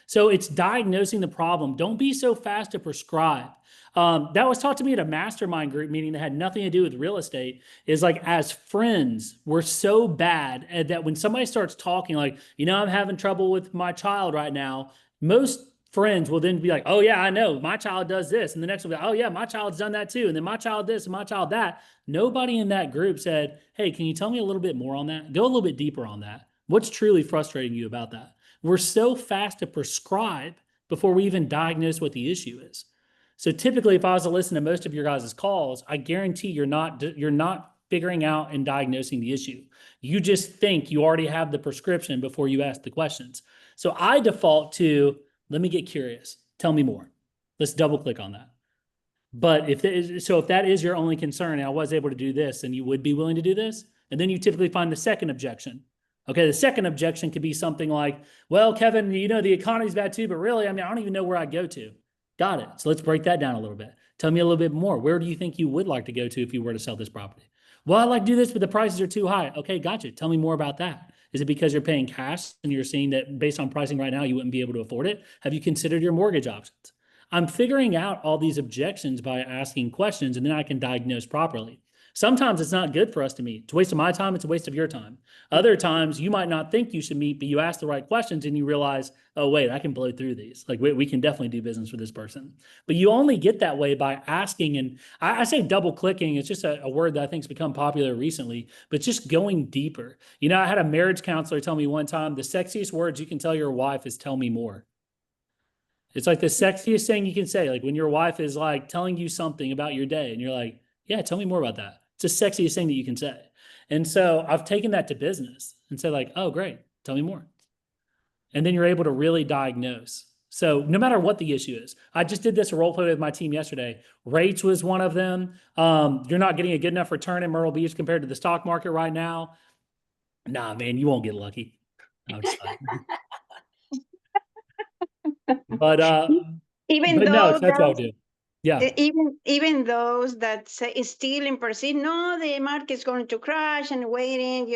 So it's diagnosing the problem. Don't be so fast to prescribe. That was taught to me at a mastermind group meeting that had nothing to do with real estate. Is like, as friends, we're so bad at that when somebody starts talking like, I'm having trouble with my child right now, most friends will then be like, oh yeah, I know, my child does this. And the next will be like, oh yeah, my child's done that too. And then my child this and my child that. Nobody in that group said, hey, can you tell me a little bit more on that? Go a little bit deeper on that. What's truly frustrating you about that? We're so fast to prescribe before we even diagnose what the issue is. So typically, if I was to listen to most of your guys' calls, I guarantee you're not figuring out and diagnosing the issue. You just think you already have the prescription before you ask the questions. So I default to, let me get curious. Tell me more. Let's double click on that. But if that is your only concern, and I was able to do this, and you would be willing to do this, and then you typically find the second objection. Okay, the second objection could be something like, well, Kevin, the economy's bad too, but really, I don't even know where I'd go to. Got it. So let's break that down a little bit. Tell me a little bit more. Where do you think you would like to go to if you were to sell this property? Well, I'd like to do this, but the prices are too high. Okay, gotcha. Tell me more about that. Is it because you're paying cash and you're seeing that based on pricing right now, you wouldn't be able to afford it? Have you considered your mortgage options? I'm figuring out all these objections by asking questions, and then I can diagnose properly. Sometimes it's not good for us to meet. It's a waste of my time. It's a waste of your time. Other times you might not think you should meet, but you ask the right questions and you realize, oh, wait, I can blow through these. Like we can definitely do business with this person. But you only get that way by asking. And I say double clicking. It's just a word that I think has become popular recently, but just going deeper. I had a marriage counselor tell me one time, the sexiest words you can tell your wife is tell me more. It's like the sexiest thing you can say. Like when your wife is like telling you something about your day and you're like, yeah, tell me more about that. It's the sexiest thing that you can say. And so I've taken that to business and said like, oh, great. Tell me more. And then you're able to really diagnose. So no matter what the issue is, I just did this role play with my team yesterday. Rates was one of them. You're not getting a good enough return in Myrtle Beach compared to the stock market right now. Nah, man, you won't get lucky. But even but no, though that's what I'll those, do. Yeah. even those that say still in perceive, no, the market's going to crash and waiting,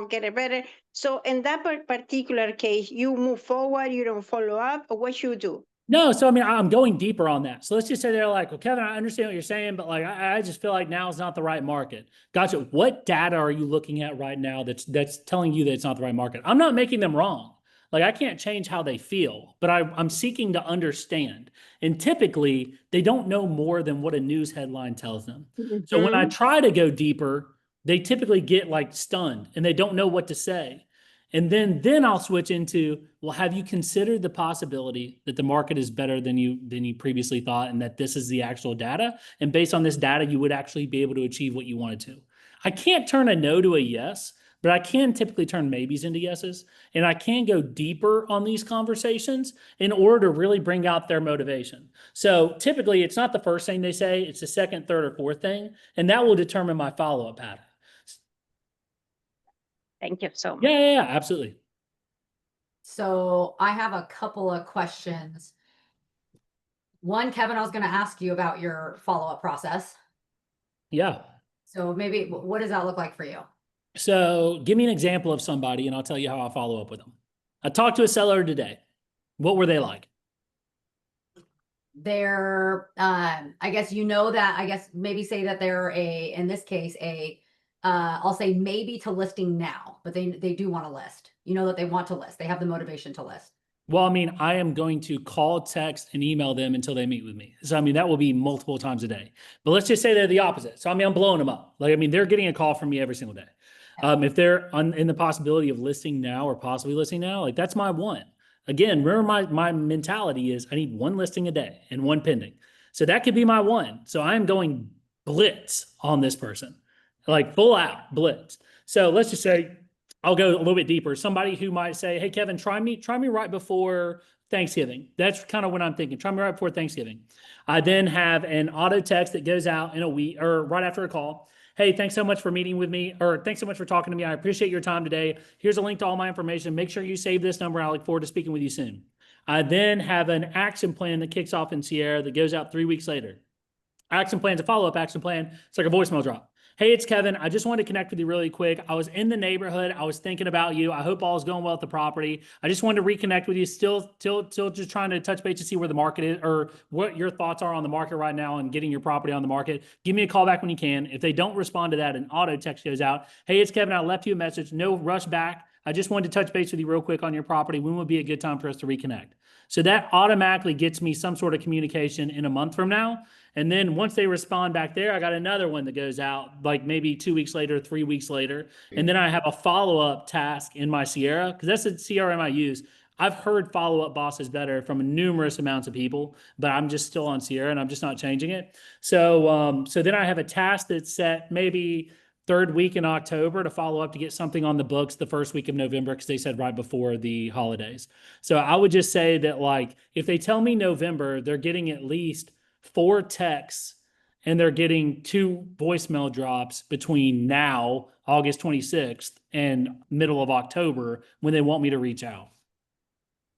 get it better. So in that particular case, you move forward, you don't follow up, or what you do? No, so I'm going deeper on that. So let's just say they're like, well, Kevin, I understand what you're saying, but like I just feel like now is not the right market. Gotcha. What data are you looking at right now that's telling you that it's not the right market? I'm not making them wrong. Like I can't change how they feel, but I'm seeking to understand. And typically they don't know more than what a news headline tells them. So when I try to go deeper, they typically get like stunned and they don't know what to say. And then I'll switch into, well, have you considered the possibility that the market is better than you previously thought, and that this is the actual data? And based on this data, you would actually be able to achieve what you wanted to. I can't turn a no to a yes, but I can typically turn maybes into yeses. And I can go deeper on these conversations in order to really bring out their motivation. So typically it's not the first thing they say, it's the second, third, or fourth thing. And that will determine my follow-up pattern. Thank you so much. Yeah, absolutely. So I have a couple of questions. One, Kevin, I was going to ask you about your follow-up process. Yeah. So maybe what does that look like for you? So give me an example of somebody and I'll tell you how I follow up with them. I talked to a seller today. What were they like? They're, I guess maybe say that they're in this case, I'll say maybe to listing now, but they do want to list. That they want to list. They have the motivation to list. Well, I am going to call, text, and email them until they meet with me. So, that will be multiple times a day. But let's just say they're the opposite. So, I'm blowing them up. Like, they're getting a call from me every single day. If they're in the possibility of listing now or possibly listing now, like that's my one. Again, remember my mentality is I need one listing a day and one pending. So that could be my one. So I'm going blitz on this person, like full out blitz. So let's just say I'll go a little bit deeper. Somebody who might say, hey, Kevin, try me right before Thanksgiving. That's kind of what I'm thinking. Try me right before Thanksgiving. I then have an auto text that goes out in a week or right after a call. Hey, thanks so much for meeting with me, or thanks so much for talking to me. I appreciate your time today. Here's a link to all my information. Make sure you save this number. I look forward to speaking with you soon. I then have an action plan that kicks off in Sierra that goes out 3 weeks later. Action plan is a follow-up action plan. It's like a voicemail drop. Hey, it's Kevin. I just wanted to connect with you really quick. I was in the neighborhood. I was thinking about you. I hope all is going well at the property. I just wanted to reconnect with you. Still just trying to touch base to see where the market is or what your thoughts are on the market right now and getting your property on the market. Give me a call back when you can. If they don't respond to that, an auto text goes out. Hey, it's Kevin. I left you a message. No rush back. I just wanted to touch base with you real quick on your property. When would be a good time for us to reconnect? So that automatically gets me some sort of communication in a month from now. And then once they respond back there, I got another one that goes out like maybe 2 weeks later, 3 weeks later. And then I have a follow-up task in my Sierra because that's the CRM I use. I've heard follow-up bosses better from numerous amounts of people, but I'm just still on Sierra and I'm just not changing it. So then I have a task that's set maybe third week in October to follow up to get something on the books the first week of November because they said right before the holidays. So I would just say that like if they tell me November, they're getting at least 4 texts and they're getting 2 voicemail drops between now, August 26th, and middle of October when they want me to reach out.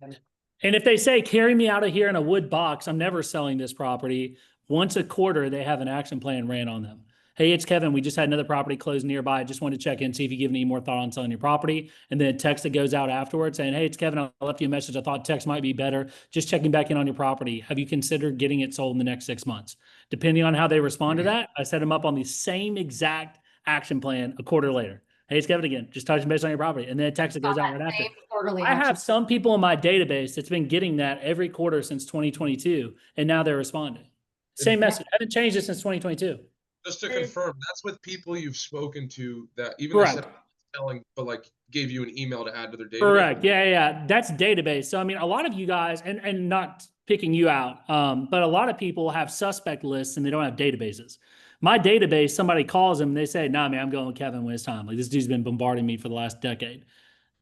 And if they say, carry me out of here in a wood box, I'm never selling this property. Once a quarter, they have an action plan ran on them. Hey, it's Kevin. We just had another property closed nearby. I just wanted to check in, see if you give any more thought on selling your property. And then a text that goes out afterwards saying, hey, it's Kevin. I left you a message. I thought text might be better. Just checking back in on your property. Have you considered getting it sold in the next 6 months? Depending on how they respond to that, I set them up on the same exact action plan a quarter later. Hey, it's Kevin again. Just touching base on your property. And then a text that goes out right after. Quarterly I action. have some people in my database that's been getting that every quarter since 2022. And now they're responding. Same message. I haven't changed it since 2022. Just to confirm, that's with people you've spoken to that even Correct. they said selling, but like gave you an email to add to their database. Correct. Yeah. That's database. So, I mean, a lot of you guys, and not picking you out, but a lot of people have suspect lists and they don't have databases. My database, somebody calls them and they say, nah, man, I'm going with Kevin when it's time. Like this dude's been bombarding me for the last decade.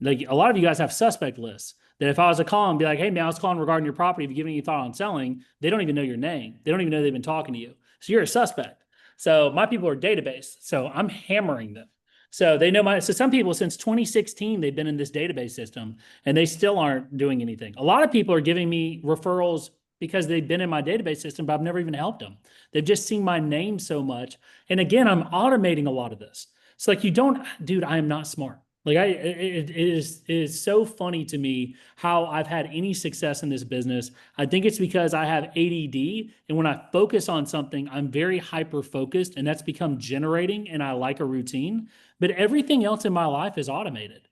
Like a lot of you guys have suspect lists that if I was to call and be like, hey, man, I was calling regarding your property. If you give any thought on selling, they don't even know your name. They don't even know they've been talking to you. So you're a suspect. So my people are database. So I'm hammering them. So they know so some people since 2016, they've been in this database system and they still aren't doing anything. A lot of people are giving me referrals because they've been in my database system, but I've never even helped them. They've just seen my name so much. And again, I'm automating a lot of this. It's like, dude, I am not smart. Like it is so funny to me how I've had any success in this business. I think it's because I have ADD, and when I focus on something, I'm very hyper focused, and that's become generating, and I like a routine. But everything else in my life is automated.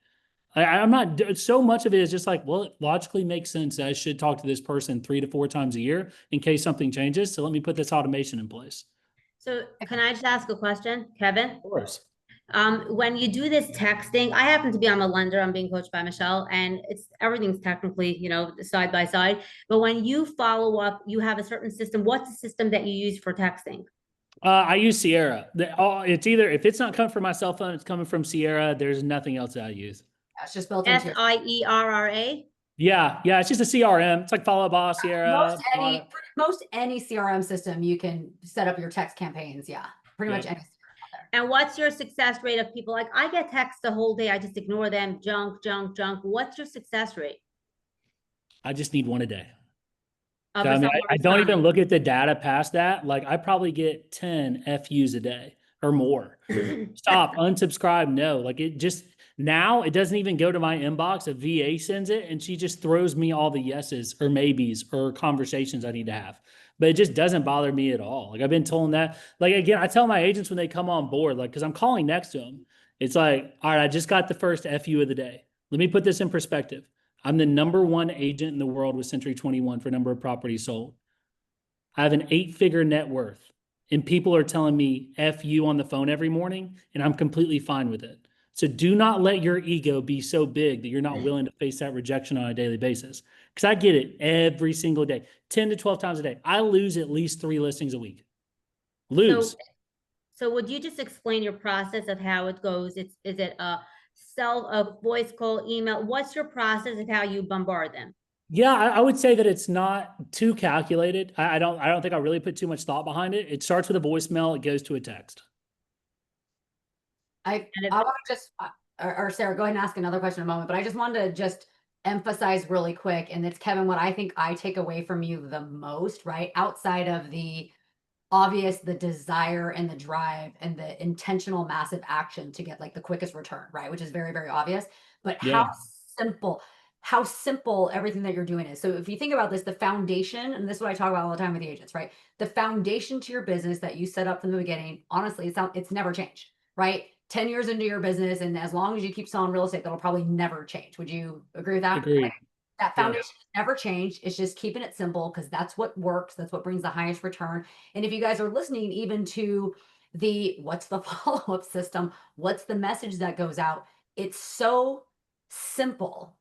I'm not, so much of it is just like, well, it logically makes sense that I should talk to this person 3 to 4 times a year in case something changes. So let me put this automation in place. So can I just ask a question, Kevin? Of course. When you do this texting, I happen to be on a lender. I'm being coached by Michelle, and everything's technically, side by side. But when you follow up, you have a certain system. What's the system that you use for texting? I use Sierra. It's either, if it's not coming from my cell phone, it's coming from Sierra. There's nothing else that I use. It's just built into SIERRA? Yeah. It's just a CRM. It's like Follow Boss, Sierra. most any CRM system you can set up your text campaigns. Yeah, pretty much any. And what's your success rate of people like, I get texts the whole day, I just ignore them, junk. What's your success rate? I just need one a day. So, I mean, I don't even look at the data past that. Like I probably get 10 FUs a day or more. Stop, unsubscribe, no. Like it just, now it doesn't even go to my inbox. A VA sends it and she just throws me all the yeses or maybes or conversations I need to have. But it just doesn't bother me at all. Like I've been told that, like, again, I tell my agents when they come on board, like, cause I'm calling next to them. It's like, all right, I just got the first FU of the day. Let me put this in perspective. I'm the #1 agent in the world with Century 21 for number of properties sold. I have an 8-figure net worth and people are telling me FU on the phone every morning and I'm completely fine with it. So do not let your ego be so big that you're not willing to face that rejection on a daily basis. Because I get it every single day, 10 to 12 times a day. I lose at least 3 listings a week. Lose. So would you just explain your process of how it goes? Is it a voice call, email? What's your process of how you bombard them? Yeah, I would say that it's not too calculated. I don't think I really put too much thought behind it. It starts with a voicemail, it goes to a text. I And if- want to just, or Sarah, go ahead and ask another question in a moment, but I just wanted to just emphasize really quick, and it's Kevin, what I think I take away from you the most, right? Outside of the obvious, the desire and the drive and the intentional massive action to get like the quickest return, right? Which is very, very obvious, but Yeah. how simple everything that you're doing is. So if you think about this, the foundation, and this is what I talk about all the time with the agents, right? The foundation to your business that you set up from the beginning, honestly, it's never changed, right? 10 years into your business, and as long as you keep selling real estate, that'll probably never change. Would you agree with that? Agreed. That Yeah. foundation has never changed. It's just keeping it simple because that's what works. That's what brings the highest return. And if you guys are listening even to the what's the follow-up system, what's the message that goes out, it's so simple.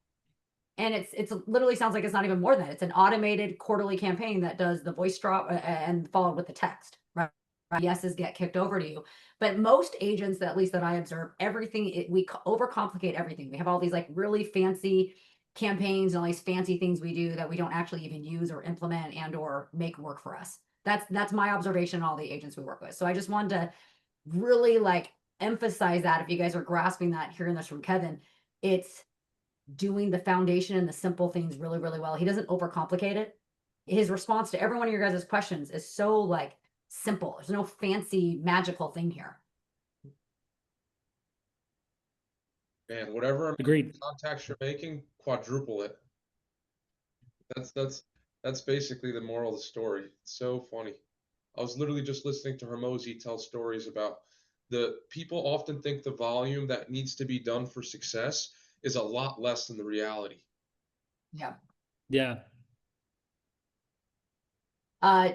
And it's literally sounds like it's not even more than that. It's an automated quarterly campaign that does the voice drop and followed with the text, right? Yeses get kicked over to you. But most agents, at least that I observe, everything, we overcomplicate everything. We have all these like really fancy campaigns and all these fancy things we do that we don't actually even use or implement and or make work for us. That's my observation on all the agents we work with. So I just wanted to really like emphasize that if you guys are grasping that, hearing this from Kevin, it's doing the foundation and the simple things really, really well. He doesn't overcomplicate it. His response to every one of your guys' questions is so like simple. There's no fancy magical thing here. Man, whatever amount Agreed. of contacts you're making, quadruple it. That's basically the moral of the story. It's so funny. I was literally just listening to Hormozi tell stories about the people often think the volume that needs to be done for success is a lot less than the reality. Yeah. Yeah.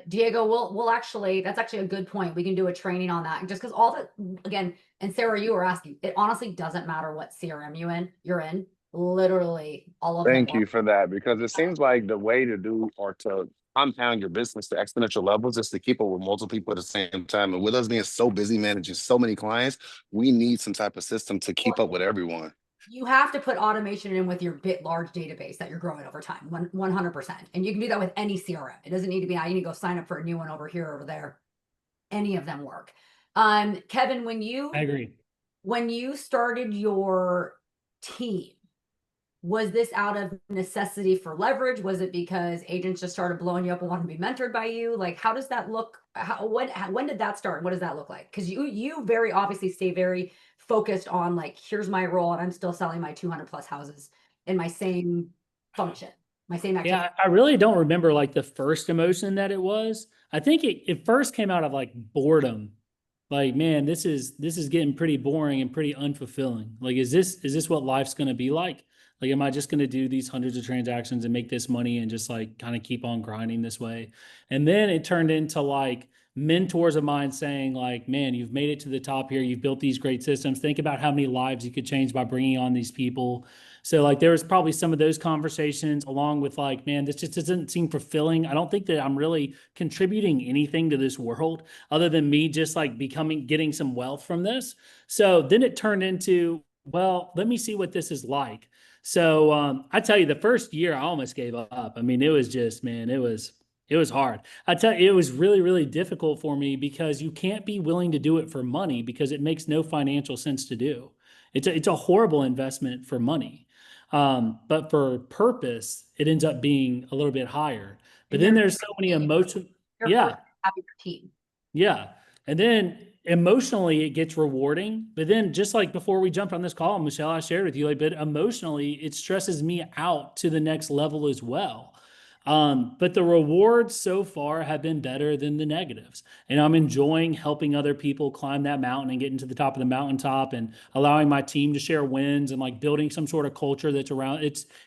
Diego, we'll actually, that's actually a good point. We can do a training on that. Just because all the, again, and Sarah, you were asking, it honestly doesn't matter what CRM you're in. Literally all of them Thank you work. for that, because it seems like the way to do or to compound your business to exponential levels is to keep up with multiple people at the same time. And with us being so busy managing so many clients, we need some type of system to keep up with everyone. You have to put automation in with your large database that you're growing over time, 100%. And you can do that with any CRM. It doesn't need to be, I need to go sign up for a new one over here, over there. Any of them work. Kevin, I agree. when you started your team, was this out of necessity for leverage? Was it because agents just started blowing you up and wanted to be mentored by you? Like, how does that look? When did that start? What does that look like? Because you very obviously stay very focused on like, here's my role and I'm still selling my 200 plus houses in my same function, my same activity. Yeah, I really don't remember like the first emotion that it was. I think it first came out of like boredom. Like, man, this is getting pretty boring and pretty unfulfilling. Like, is this what life's going to be like? Like, am I just going to do these hundreds of transactions and make this money and just like kind of keep on grinding this way? And then it turned into like mentors of mine saying like, man, you've made it to the top here. You've built these great systems. Think about how many lives you could change by bringing on these people. So like, there was probably some of those conversations along with like, man, this just doesn't seem fulfilling. I don't think that I'm really contributing anything to this world other than me just like getting some wealth from this. So then it turned into, well, let me see what this is like. So I tell you, the first year I almost gave up. I mean, it was just, man, it was hard. I tell you, it was really, really difficult for me because you can't be willing to do it for money because it makes no financial sense to do. It's a horrible investment for money. But for purpose, it ends up being a little bit higher. But then there's so many emotions. Yeah. Having your team. Yeah. And then emotionally it gets rewarding, but then just like before we jumped on this call, Michelle, I shared with you, like, but emotionally it stresses me out to the next level as well. But the rewards so far have been better than the negatives. And I'm enjoying helping other people climb that mountain and getting to the top of the mountaintop and allowing my team to share wins and like building some sort of culture that's around.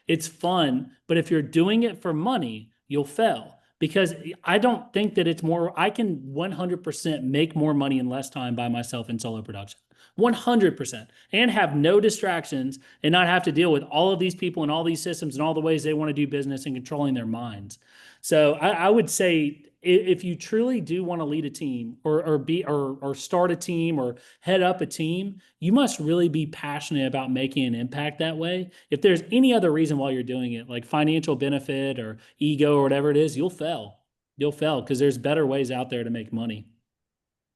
It's fun, but if you're doing it for money, you'll fail. Because I don't think that it's more, I can 100% make more money in less time by myself in solo production. 100%, and have no distractions and not have to deal with all of these people and all these systems and all the ways they want to do business and controlling their minds. So I would say if you truly do want to lead a team or start a team or head up a team, you must really be passionate about making an impact that way. If there's any other reason why you're doing it, like financial benefit or ego or whatever it is, you'll fail. You'll fail because there's better ways out there to make money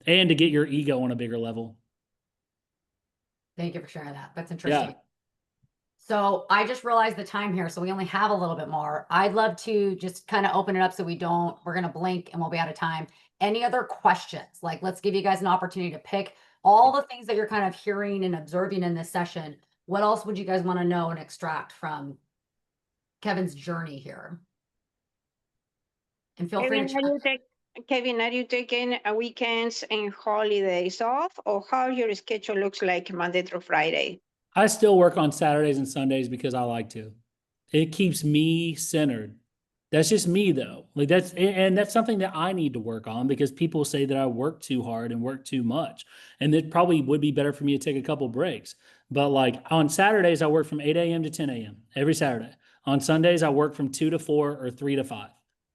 and to get your ego on a bigger level. Thank you for sharing that. That's interesting. Yeah. So I just realized the time here, so we only have a little bit more. I'd love to just kind of open it up so we're going to blink and we'll be out of time. Any other questions? Like, let's give you guys an opportunity to pick all the things that you're kind of hearing and observing in this session. What else would you guys want to know and extract from Kevin's journey here? And feel free to Kevin, are you taking weekends and holidays off, or how your schedule looks like Monday through Friday? I still work on Saturdays and Sundays because I like to. It keeps me centered. That's just me though. Like that's something that I need to work on because people say that I work too hard and work too much. And it probably would be better for me to take a couple breaks. But like on Saturdays, I work from 8 a.m. to 10 a.m. every Saturday. On Sundays, I work from 2 to 4 or 3 to 5.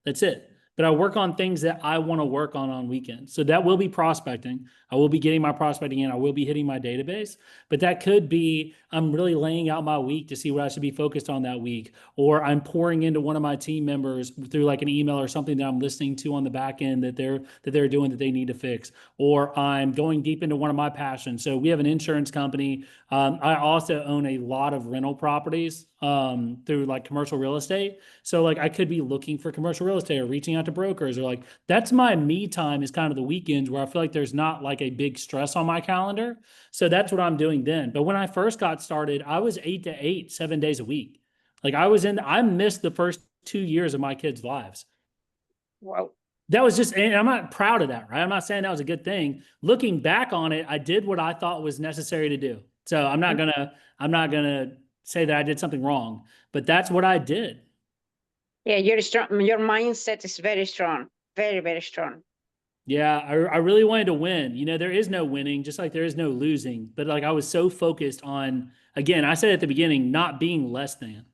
That's it. But I work on things that I want to work on weekends. So that will be prospecting. I will be getting my prospecting in. I will be hitting my database. But that could be I'm really laying out my week to see what I should be focused on that week. Or I'm pouring into one of my team members through like an email or something that I'm listening to on the back end that they're doing that they need to fix. Or I'm going deep into one of my passions. So we have an insurance company. I also own a lot of rental properties through like commercial real estate. So like I could be looking for commercial real estate or reaching out to brokers or like that's my me time is kind of the weekends where I feel like there's not like a big stress on my calendar. So that's what I'm doing then. But when I first got started, I was 8 to 8, 7 days a week. Like I missed the first 2 years of my kids' lives. Wow. That was just, and I'm not proud of that, right? I'm not saying that was a good thing. Looking back on it, I did what I thought was necessary to do. So I'm not gonna say that I did something wrong, but that's what I did. Yeah, you're strong. Your mindset is very strong, very, very strong. Yeah, I really wanted to win. You know, there is no winning, just like there is no losing. But like I was so focused on, again, I said at the beginning, not being less than.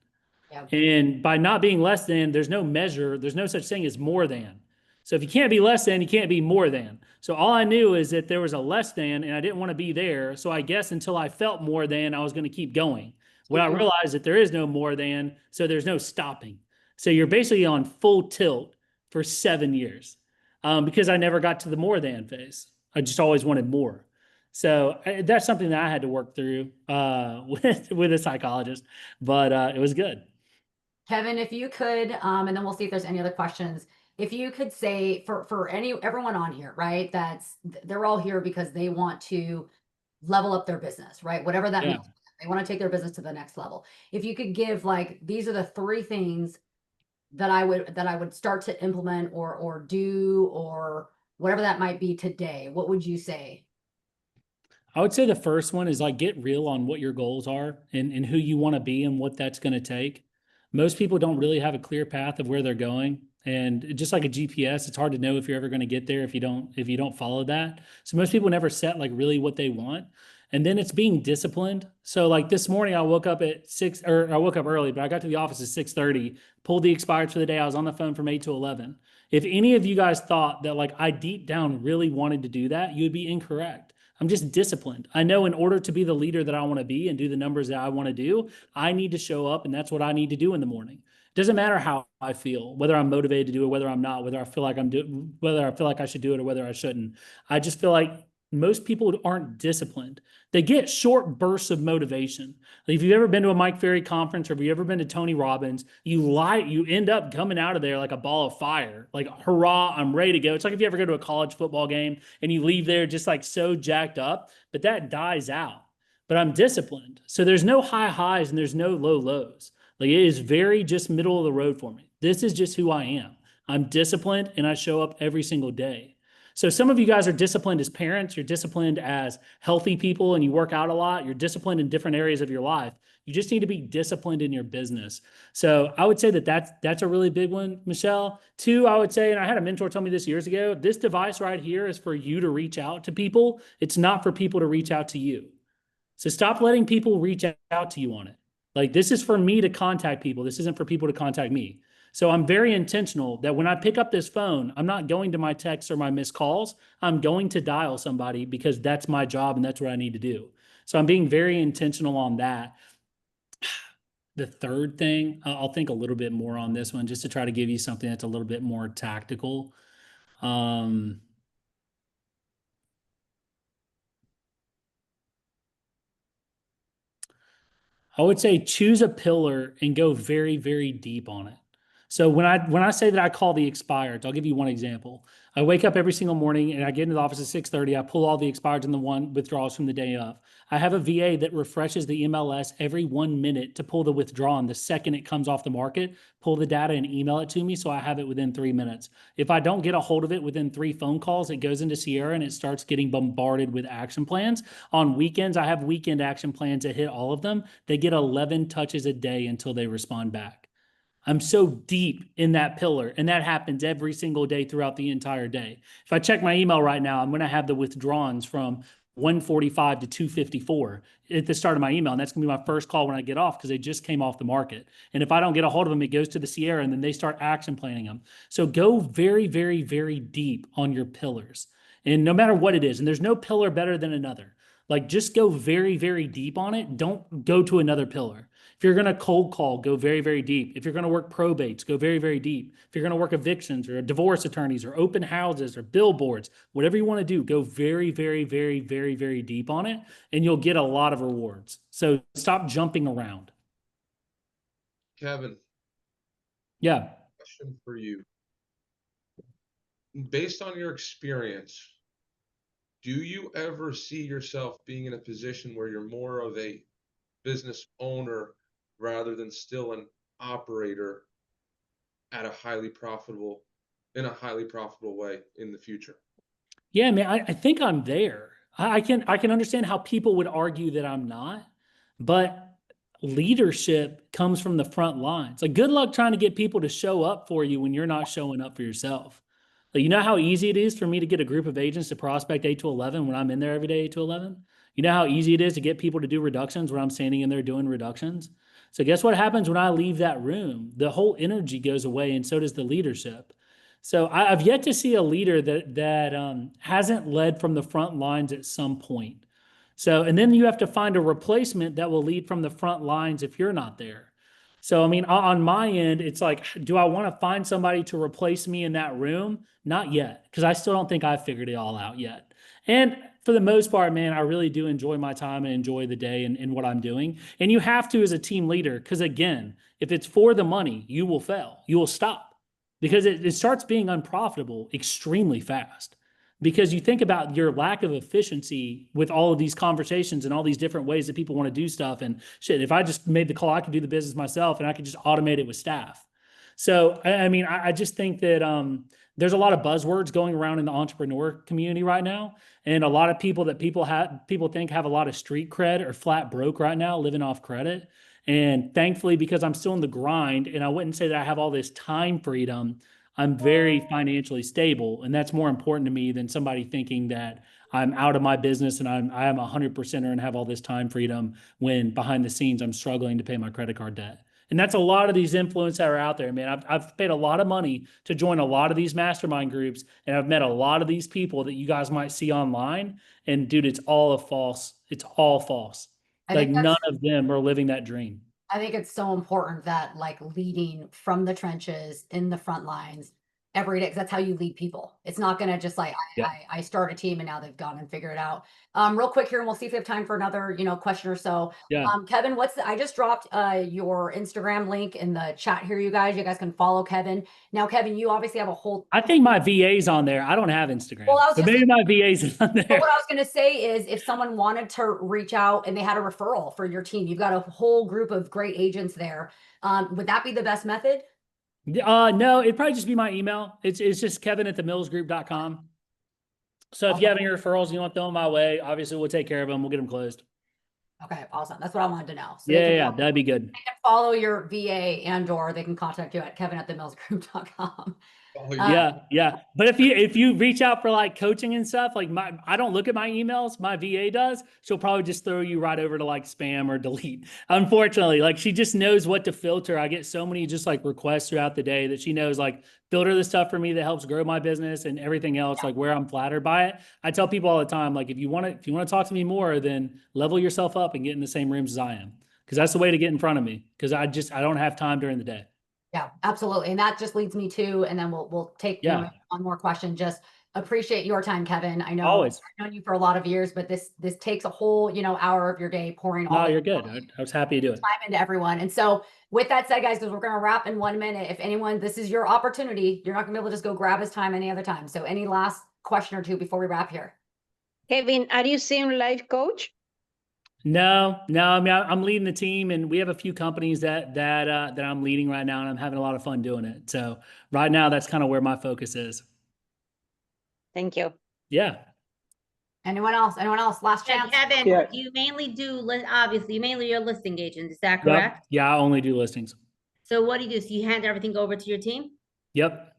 Yeah. And by not being less than, there's no measure, there's no such thing as more than. So if you can't be less than, you can't be more than. So all I knew is that there was a less than, and I didn't want to be there. So I guess until I felt more than, I was going to keep going. When I realized that there is no more than, so there's no stopping. So you're basically on full tilt for 7 years because I never got to the more than phase. I just always wanted more. So that's something that I had to work through with a psychologist, but it was good. Kevin, if you could, and then we'll see if there's any other questions. If you could say for everyone on here, right, they're all here because they want to level up their business, right? Whatever that means. They want to take their business to the next level. If you could give like, these are the 3 things that I would start to implement or do or whatever that might be today, what would you say? I would say the first one is like get real on what your goals are and who you want to be and what that's going to take. Most people don't really have a clear path of where they're going. And just like a GPS, it's hard to know if you're ever going to get there if you don't follow that. So most people never set like really what they want. And then it's being disciplined. So like this morning, I woke up at 6, or I woke up early, but I got to the office at 6:30, pulled the expired for the day. I was on the phone from 8 to 11. If any of you guys thought that like I deep down really wanted to do that, you would be incorrect. I'm just disciplined. I know in order to be the leader that I want to be and do the numbers that I want to do, I need to show up, and that's what I need to do in the morning. It doesn't matter how I feel, whether I'm motivated to do it, whether I'm not, whether I feel like whether I feel like I should do it or whether I shouldn't. I just feel like most people aren't disciplined. They get short bursts of motivation. Like if you've ever been to a Mike Ferry conference or if you've ever been to Tony Robbins, you end up coming out of there like a ball of fire, like, hurrah, I'm ready to go. It's like if you ever go to a college football game and you leave there just like so jacked up, but that dies out. But I'm disciplined. So there's no high highs and there's no low lows. Like it is very just middle of the road for me. This is just who I am. I'm disciplined and I show up every single day. So some of you guys are disciplined as parents, you're disciplined as healthy people, and you work out a lot. You're disciplined in different areas of your life. You just need to be disciplined in your business. So I would say that that's a really big one, Michelle. Two, I would say, and I had a mentor tell me this years ago, this device right here is for you to reach out to people. It's not for people to reach out to you. So stop letting people reach out to you on it. Like, this is for me to contact people. This isn't for people to contact me. So I'm very intentional that when I pick up this phone, I'm not going to my texts or my missed calls. I'm going to dial somebody because that's my job and that's what I need to do. So I'm being very intentional on that. The third thing, I'll think a little bit more on this one just to try to give you something that's a little bit more tactical. I would say choose a pillar and go very, very deep on it. So when I say that I call the expireds, I'll give you one example. I wake up every single morning and I get into the office at 6:30. I pull all the expireds and the one withdrawals from the day of. I have a VA that refreshes the MLS every 1 minute to pull the withdrawn the second it comes off the market, pull the data and email it to me so I have it within 3 minutes. If I don't get a hold of it within 3 phone calls, it goes into Sierra and it starts getting bombarded with action plans. On weekends, I have weekend action plans that hit all of them. They get 11 touches a day until they respond back. I'm so deep in that pillar, and that happens every single day throughout the entire day. If I check my email right now, I'm going to have the withdrawals from 145 to 254 at the start of my email, and that's going to be my first call when I get off because they just came off the market. And if I don't get a hold of them, it goes to the Sierra, and then they start action planning them. So go very, very, very deep on your pillars, and no matter what it is, and there's no pillar better than another. Like, just go very, very deep on it. Don't go to another pillar. If you're going to cold call, go very, very deep. If you're going to work probates, go very, very deep. If you're going to work evictions or divorce attorneys or open houses or billboards, whatever you want to do, go very, very, very, very, very deep on it, and you'll get a lot of rewards. So stop jumping around. Kevin, Yeah. question for you. Based on your experience, do you ever see yourself being in a position where you're more of a business owner rather than still an operator at a highly profitable way in the future? Yeah, man, I think I'm there. I can understand how people would argue that I'm not, but leadership comes from the front lines. Like, good luck trying to get people to show up for you when you're not showing up for yourself. Like, you know how easy it is for me to get a group of agents to prospect 8 to 11 when I'm in there every day 8 to 11? You know how easy it is to get people to do reductions when I'm standing in there doing reductions? So guess what happens when I leave that room? The whole energy goes away, and so does the leadership. So I've yet to see a leader that hasn't led from the front lines at some point. So, and then you have to find a replacement that will lead from the front lines if you're not there. So, I mean, on my end, it's like, do I want to find somebody to replace me in that room? Not yet, because I still don't think I've figured it all out yet. And for the most part, man, I really do enjoy my time and enjoy the day and what I'm doing. And you have to as a team leader, because again, if it's for the money, you will fail. You will stop because it starts being unprofitable extremely fast. Because you think about your lack of efficiency with all of these conversations and all these different ways that people want to do stuff. And shit, if I just made the call, I could do the business myself and I could just automate it with staff. So, I mean, I just think that there's a lot of buzzwords going around in the entrepreneur community right now. And a lot of people that people think have a lot of street cred or flat broke right now, living off credit. And thankfully, because I'm still in the grind, and I wouldn't say that I have all this time freedom, I'm very financially stable. And that's more important to me than somebody thinking that I'm out of my business and I am 100%er and have all this time freedom when behind the scenes I'm struggling to pay my credit card debt. And that's a lot of these influencers that are out there, man. I've paid a lot of money to join a lot of these mastermind groups, and I've met a lot of these people that you guys might see online. And dude, it's all false. It's all false. Like, none of them are living that dream. I think it's so important that, like, leading from the trenches in the front lines every day, because that's how you lead people. It's not going to just like, I start a team and now they've gone and figured it out. Real quick here, and we'll see if we have time for another, question or so. Yeah. Kevin, I just dropped your Instagram link in the chat here, you guys. You guys can follow Kevin. Now, Kevin, you obviously have a whole. I think my VA's on there. I don't have Instagram. Well, but maybe my VA's on there. But what I was going to say is, if someone wanted to reach out and they had a referral for your team, you've got a whole group of great agents there. Would that be the best method? No, it'd probably just be my email. It's just Kevin@themillsgroup.com. So if you have any referrals you want to throw my way, obviously we'll take care of them. We'll get them closed. Okay, awesome. That's what I wanted to know. So Yeah, they can yeah, follow- that'd be good. they can follow your VA and or they can contact you at kevin@themillsgroup.com. Follow you. Yeah, yeah. But if you reach out for like coaching and stuff, like I don't look at my emails, my VA does. She'll probably just throw you right over to like spam or delete. Unfortunately, like she just knows what to filter. I get so many just like requests throughout the day that she knows like filter the stuff for me that helps grow my business and everything else, like where I'm flattered by it. I tell people all the time, like if you want to talk to me more, then level yourself up and get in the same rooms as I am. Because that's the way to get in front of me. Because I don't have time during the day. Yeah, absolutely. And that just leads me to, and then we'll take Yeah. one more question. Just appreciate your time, Kevin. I know Always. I've known you for a lot of years, but this takes a whole, hour of your day pouring all No, the you're good. I was happy to do it. time into everyone. And so with that said, guys, because we're going to wrap in 1 minute, if anyone, this is your opportunity, you're not gonna be able to just go grab his time any other time. So any last question or two before we wrap here? Kevin, are you seeing life coach? No. I mean, I'm leading the team, and we have a few companies that I'm leading right now, and I'm having a lot of fun doing it. So right now, that's kind of where my focus is. Thank you. Yeah. Anyone else? Last And chance. Kevin, Yeah. you mainly do, obviously, you mainly your listing agent, is that Yep. correct? Yeah, I only do listings. So what do you do? So you hand everything over to your team? Yep.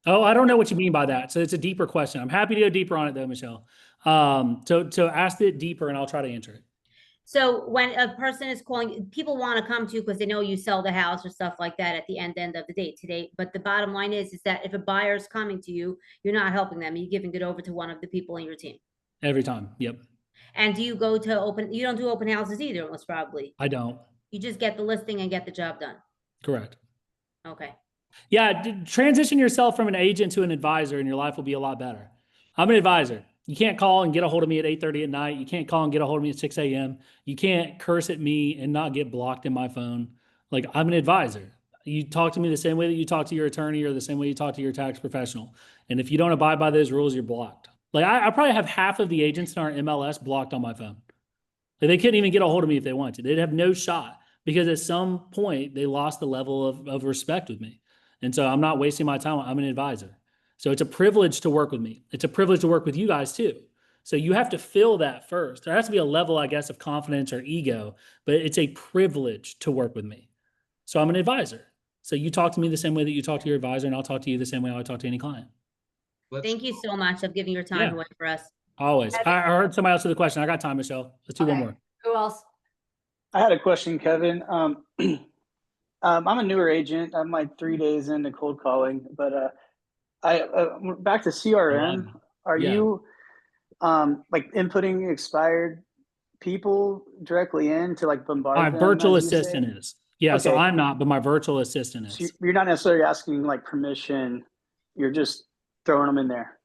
Oh, I don't know what you mean by that. So it's a deeper question. I'm happy to go deeper on it though, Michelle. So ask it deeper, and I'll try to answer it. So when a person is calling, people want to come to you because they know you sell the house or stuff like that at the end of the day today. But the bottom line is that if a buyer is coming to you, you're not helping them. You're giving it over to one of the people in your team. Every time. Yep. And do you go to you don't do open houses either, most probably. I don't. You just get the listing and get the job done. Correct. Okay. Yeah, transition yourself from an agent to an advisor and your life will be a lot better. I'm an advisor. You can't call and get a hold of me at 8:30 at night. You can't call and get a hold of me at 6 a.m. You can't curse at me and not get blocked in my phone. Like, I'm an advisor. You talk to me the same way that you talk to your attorney or the same way you talk to your tax professional. And if you don't abide by those rules, you're blocked. Like, I probably have half of the agents in our MLS blocked on my phone. Like, they couldn't even get a hold of me if they wanted to. They'd have no shot because at some point they lost the level of respect with me. And so I'm not wasting my time. I'm an advisor. So it's a privilege to work with me. It's a privilege to work with you guys too. So you have to feel that first. There has to be a level, I guess, of confidence or ego, but it's a privilege to work with me. So I'm an advisor. So you talk to me the same way that you talk to your advisor, and I'll talk to you the same way I would talk to any client. Thank you so much of giving your time Yeah. away for us. Always. I heard somebody else with a question. I got time, Michelle. Let's do one Okay. more. Who else? I had a question, Kevin. I'm a newer agent. I'm like 3 days into cold calling, but back to CRM. Are Yeah. you like inputting expired people directly in to like bombard My them, virtual as you say? assistant is. Yeah, so Okay. I'm not, but my virtual assistant So is. you're not necessarily asking like permission. You're just throwing them in there.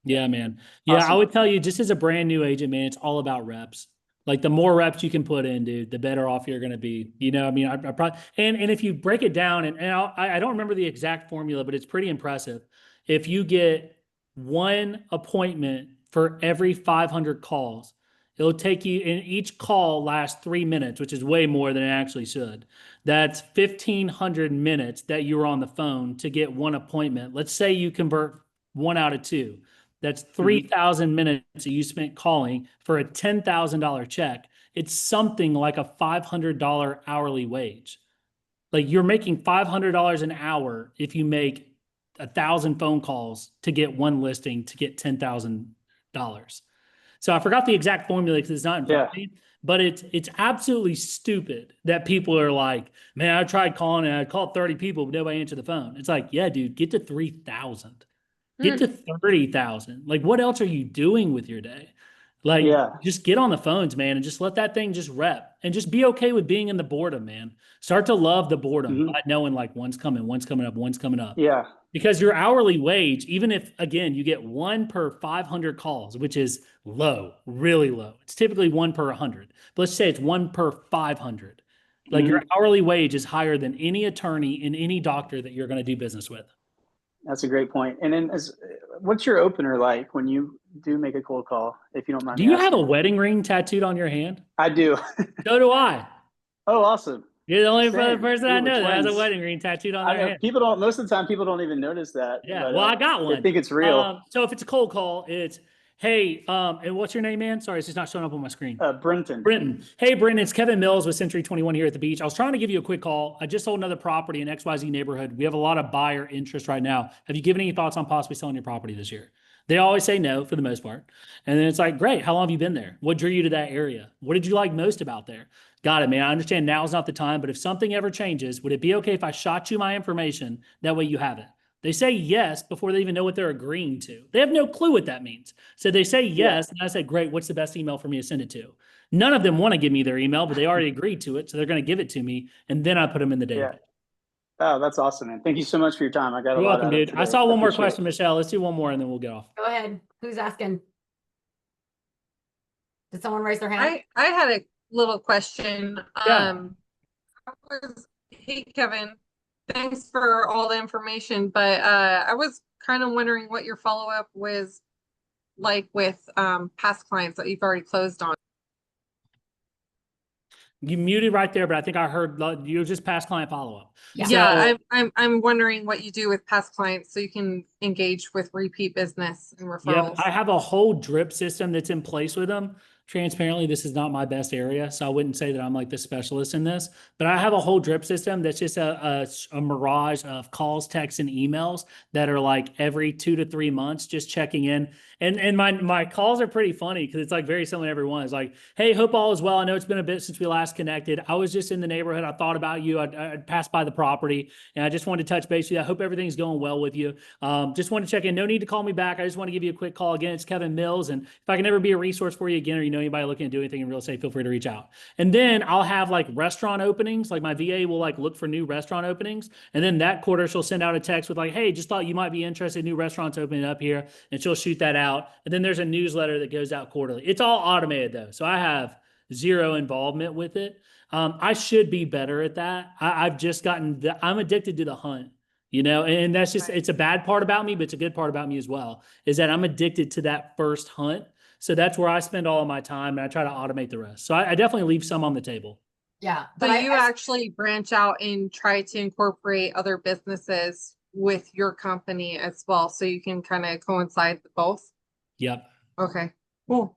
Yeah, man. Yeah, I Awesome. would tell you, just as a brand new agent, man, it's all about reps. Like the more reps you can put in, dude, the better off you're going to be. You know, I mean, I probably, and if you break it down, and I don't remember the exact formula, but it's pretty impressive. If you get one appointment for every 500 calls, it'll take you, and each call lasts 3 minutes, which is way more than it actually should. That's 1,500 minutes that you were on the phone to get one appointment. Let's say you convert 1 out of 2. That's 3,000 minutes that you spent calling for a $10,000 check. It's something like a $500 hourly wage. Like you're making $500 an hour if you make 1,000 phone calls to get one listing to get $10,000. So I forgot the exact formula because it's not in front of me, but it's absolutely stupid that people are like, man, I tried calling and I called 30 people, but nobody answered the phone. It's like, yeah, dude, get to 3,000. Get to 30,000. Like, what else are you doing with your day? Like, just get on the phones, man, and just let that thing just rep and just be okay with being in the boredom, man. Start to love the boredom by knowing like one's coming up, one's coming up. Yeah. Because your hourly wage, even if, again, you get 1 per 500 calls, which is low, really low. It's typically 1 per 100. But let's say it's 1 per 500. Like your hourly wage is higher than any attorney and any doctor that you're going to do business with. That's a great point. And then what's your opener like when you do make a cold call, if you don't mind? Do you have a wedding ring tattooed on your hand? I do. So do I. Oh, awesome. You're the only Same. person We I were know that has a twins. wedding ring tattooed on I their know hand. people don't. Most of the time, people don't even notice that. Yeah, but, well, I got one. They think it's real. So if it's a cold call, it's, hey, and what's your name, man? Sorry, it's just not showing up on my screen. Brenton. Brenton. Hey, Brenton, it's Kevin Mills with Century 21 here at the beach. I was trying to give you a quick call. I just sold another property in XYZ neighborhood. We have a lot of buyer interest right now. Have you given any thoughts on possibly selling your property this year? They always say no for the most part. And then it's like, great. How long have you been there? What drew you to that area? What did you like most about there? Got it, man. I understand now's not the time, but if something ever changes, would it be okay if I shot you my information? That way you have it. They say yes before they even know what they're agreeing to. They have no clue what that means. So they say yes, and I say, great, what's the best email for me to send it to? None of them want to give me their email, but they already agreed to it, so they're going to give it to me, and then I put them in the database. Yeah. Oh, that's awesome, man. Thank you so much for your time. I got You're a lot welcome, out of it dude. I today. saw one more Appreciate it. question, Michelle. Let's do one more, and then we'll get off. Go ahead. Who's asking? Did someone raise their hand? I had a little question. Yeah. Hey, Kevin, thanks for all the information, but I was kind of wondering what your follow-up was like with past clients that you've already closed on. You muted right there, but I think I heard you just past client follow-up. Yeah, I'm wondering what you do with past clients so you can engage with repeat business and referrals. Yep, I have a whole drip system that's in place with them. Transparently, this is not my best area, so I wouldn't say that I'm like the specialist in this, but I have a whole drip system that's just a mirage of calls, texts, and emails that are like every 2 to 3 months, just checking in. And my calls are pretty funny because it's like very similar to everyone. It's like, hey, hope all is well. I know it's been a bit since we last connected. I was just in the neighborhood. I thought about you. I passed by the property and I just wanted to touch base with you. I hope everything's going well with you. Just want to check in. No need to call me back. I just want to give you a quick call. Again, it's Kevin Mills. And if I can ever be a resource for you again, or you know anybody looking to do anything in real estate, feel free to reach out. And then I'll have like restaurant openings. Like my VA will like look for new restaurant openings. And then that quarter, she'll send out a text with like, hey, just thought you might be interested in new restaurants opening up here. And she'll shoot that out. And then there's a newsletter that goes out quarterly. It's all automated though. So I have zero involvement with it. I should be better at that. I've just gotten, I'm addicted to the hunt, you know, and that's just, it's a bad part about me, but it's a good part about me as well, is that I'm addicted to that first hunt. So that's where I spend all of my time and I try to automate the rest. So I definitely leave some on the table. Yeah. So But you actually branch out and try to incorporate other businesses with your company as well, so you can kind of coincide with both? Yep. Okay, cool.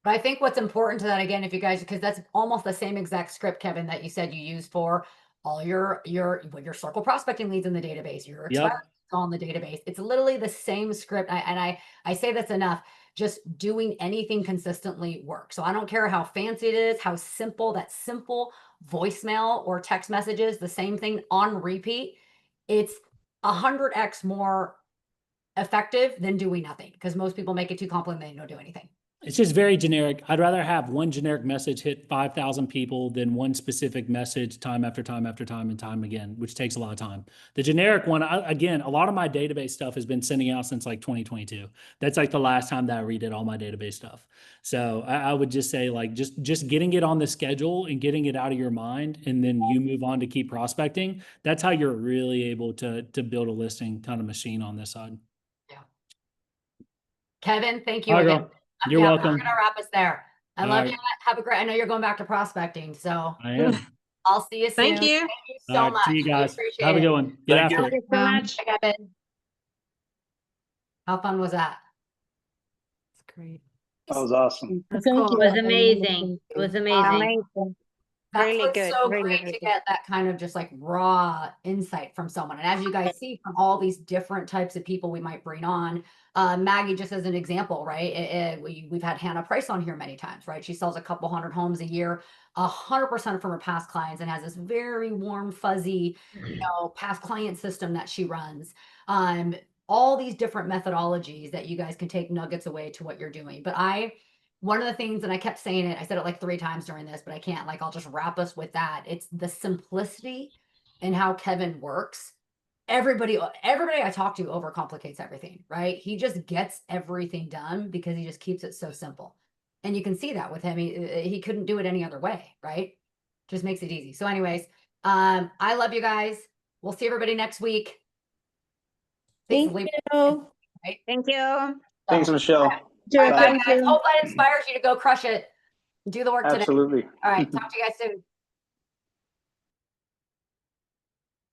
But I think what's important to that, again, if you guys, because that's almost the same exact script, Kevin, that you said you use for all your circle prospecting leads in the database, your expired on the database. It's literally the same script. I say that's enough. Just doing anything consistently works. So I don't care how fancy it is, how simple that simple voicemail or text messages, the same thing on repeat. It's 100x more effective than doing nothing, because most people make it too complicated and they don't do anything. It's just very generic. I'd rather have one generic message hit 5,000 people than one specific message time after time after time and time again, which takes a lot of time. The generic one, again, a lot of my database stuff has been sending out since like 2022. That's like the last time that I redid all my database stuff. So I would just say like, just getting it on the schedule and getting it out of your mind, and then you move on to keep prospecting. That's how you're really able to build a listing kind of machine on this side. Yeah. Kevin, thank you Hi, again. girl. You're welcome. I'm gonna wrap us there. I All love right. you. Have a great. I know you're going back to prospecting, so I am. I'll see you soon. Thank you. Thank you so All right, much. see you We guys. appreciate Have a it. good one. Get Thank you. after it. Thank you so much. Bye, Kevin. How fun was that? That's great. That was awesome. Thank It you. was amazing. It was amazing. Amazing. That's Really what's good, so really, great really to good. get that kind of just like raw insight from someone. And as you guys see from all these different types of people we might bring on, Maggie, just as an example, right? We've had Hannah Price on here many times, right? She sells a couple hundred homes a year, 100% from her past clients, and has this very warm, fuzzy, past client system that she runs. All these different methodologies that you guys can take nuggets away to what you're doing. But one of the things, and I kept saying it, I said it like 3 times during this, but I can't, I'll just wrap us with that. It's the simplicity in how Kevin works. Everybody I talk to overcomplicates everything, right? He just gets everything done because he just keeps it so simple. And you can see that with him. He couldn't do it any other way, right? Just makes it easy. So anyways, I love you guys. We'll see everybody next week. Thank you. Thank you. Thanks, Michelle. All right, bye, Thank guys. you. Hope that inspires you to go crush it. Do the work today. Absolutely. All right. Talk to you guys soon.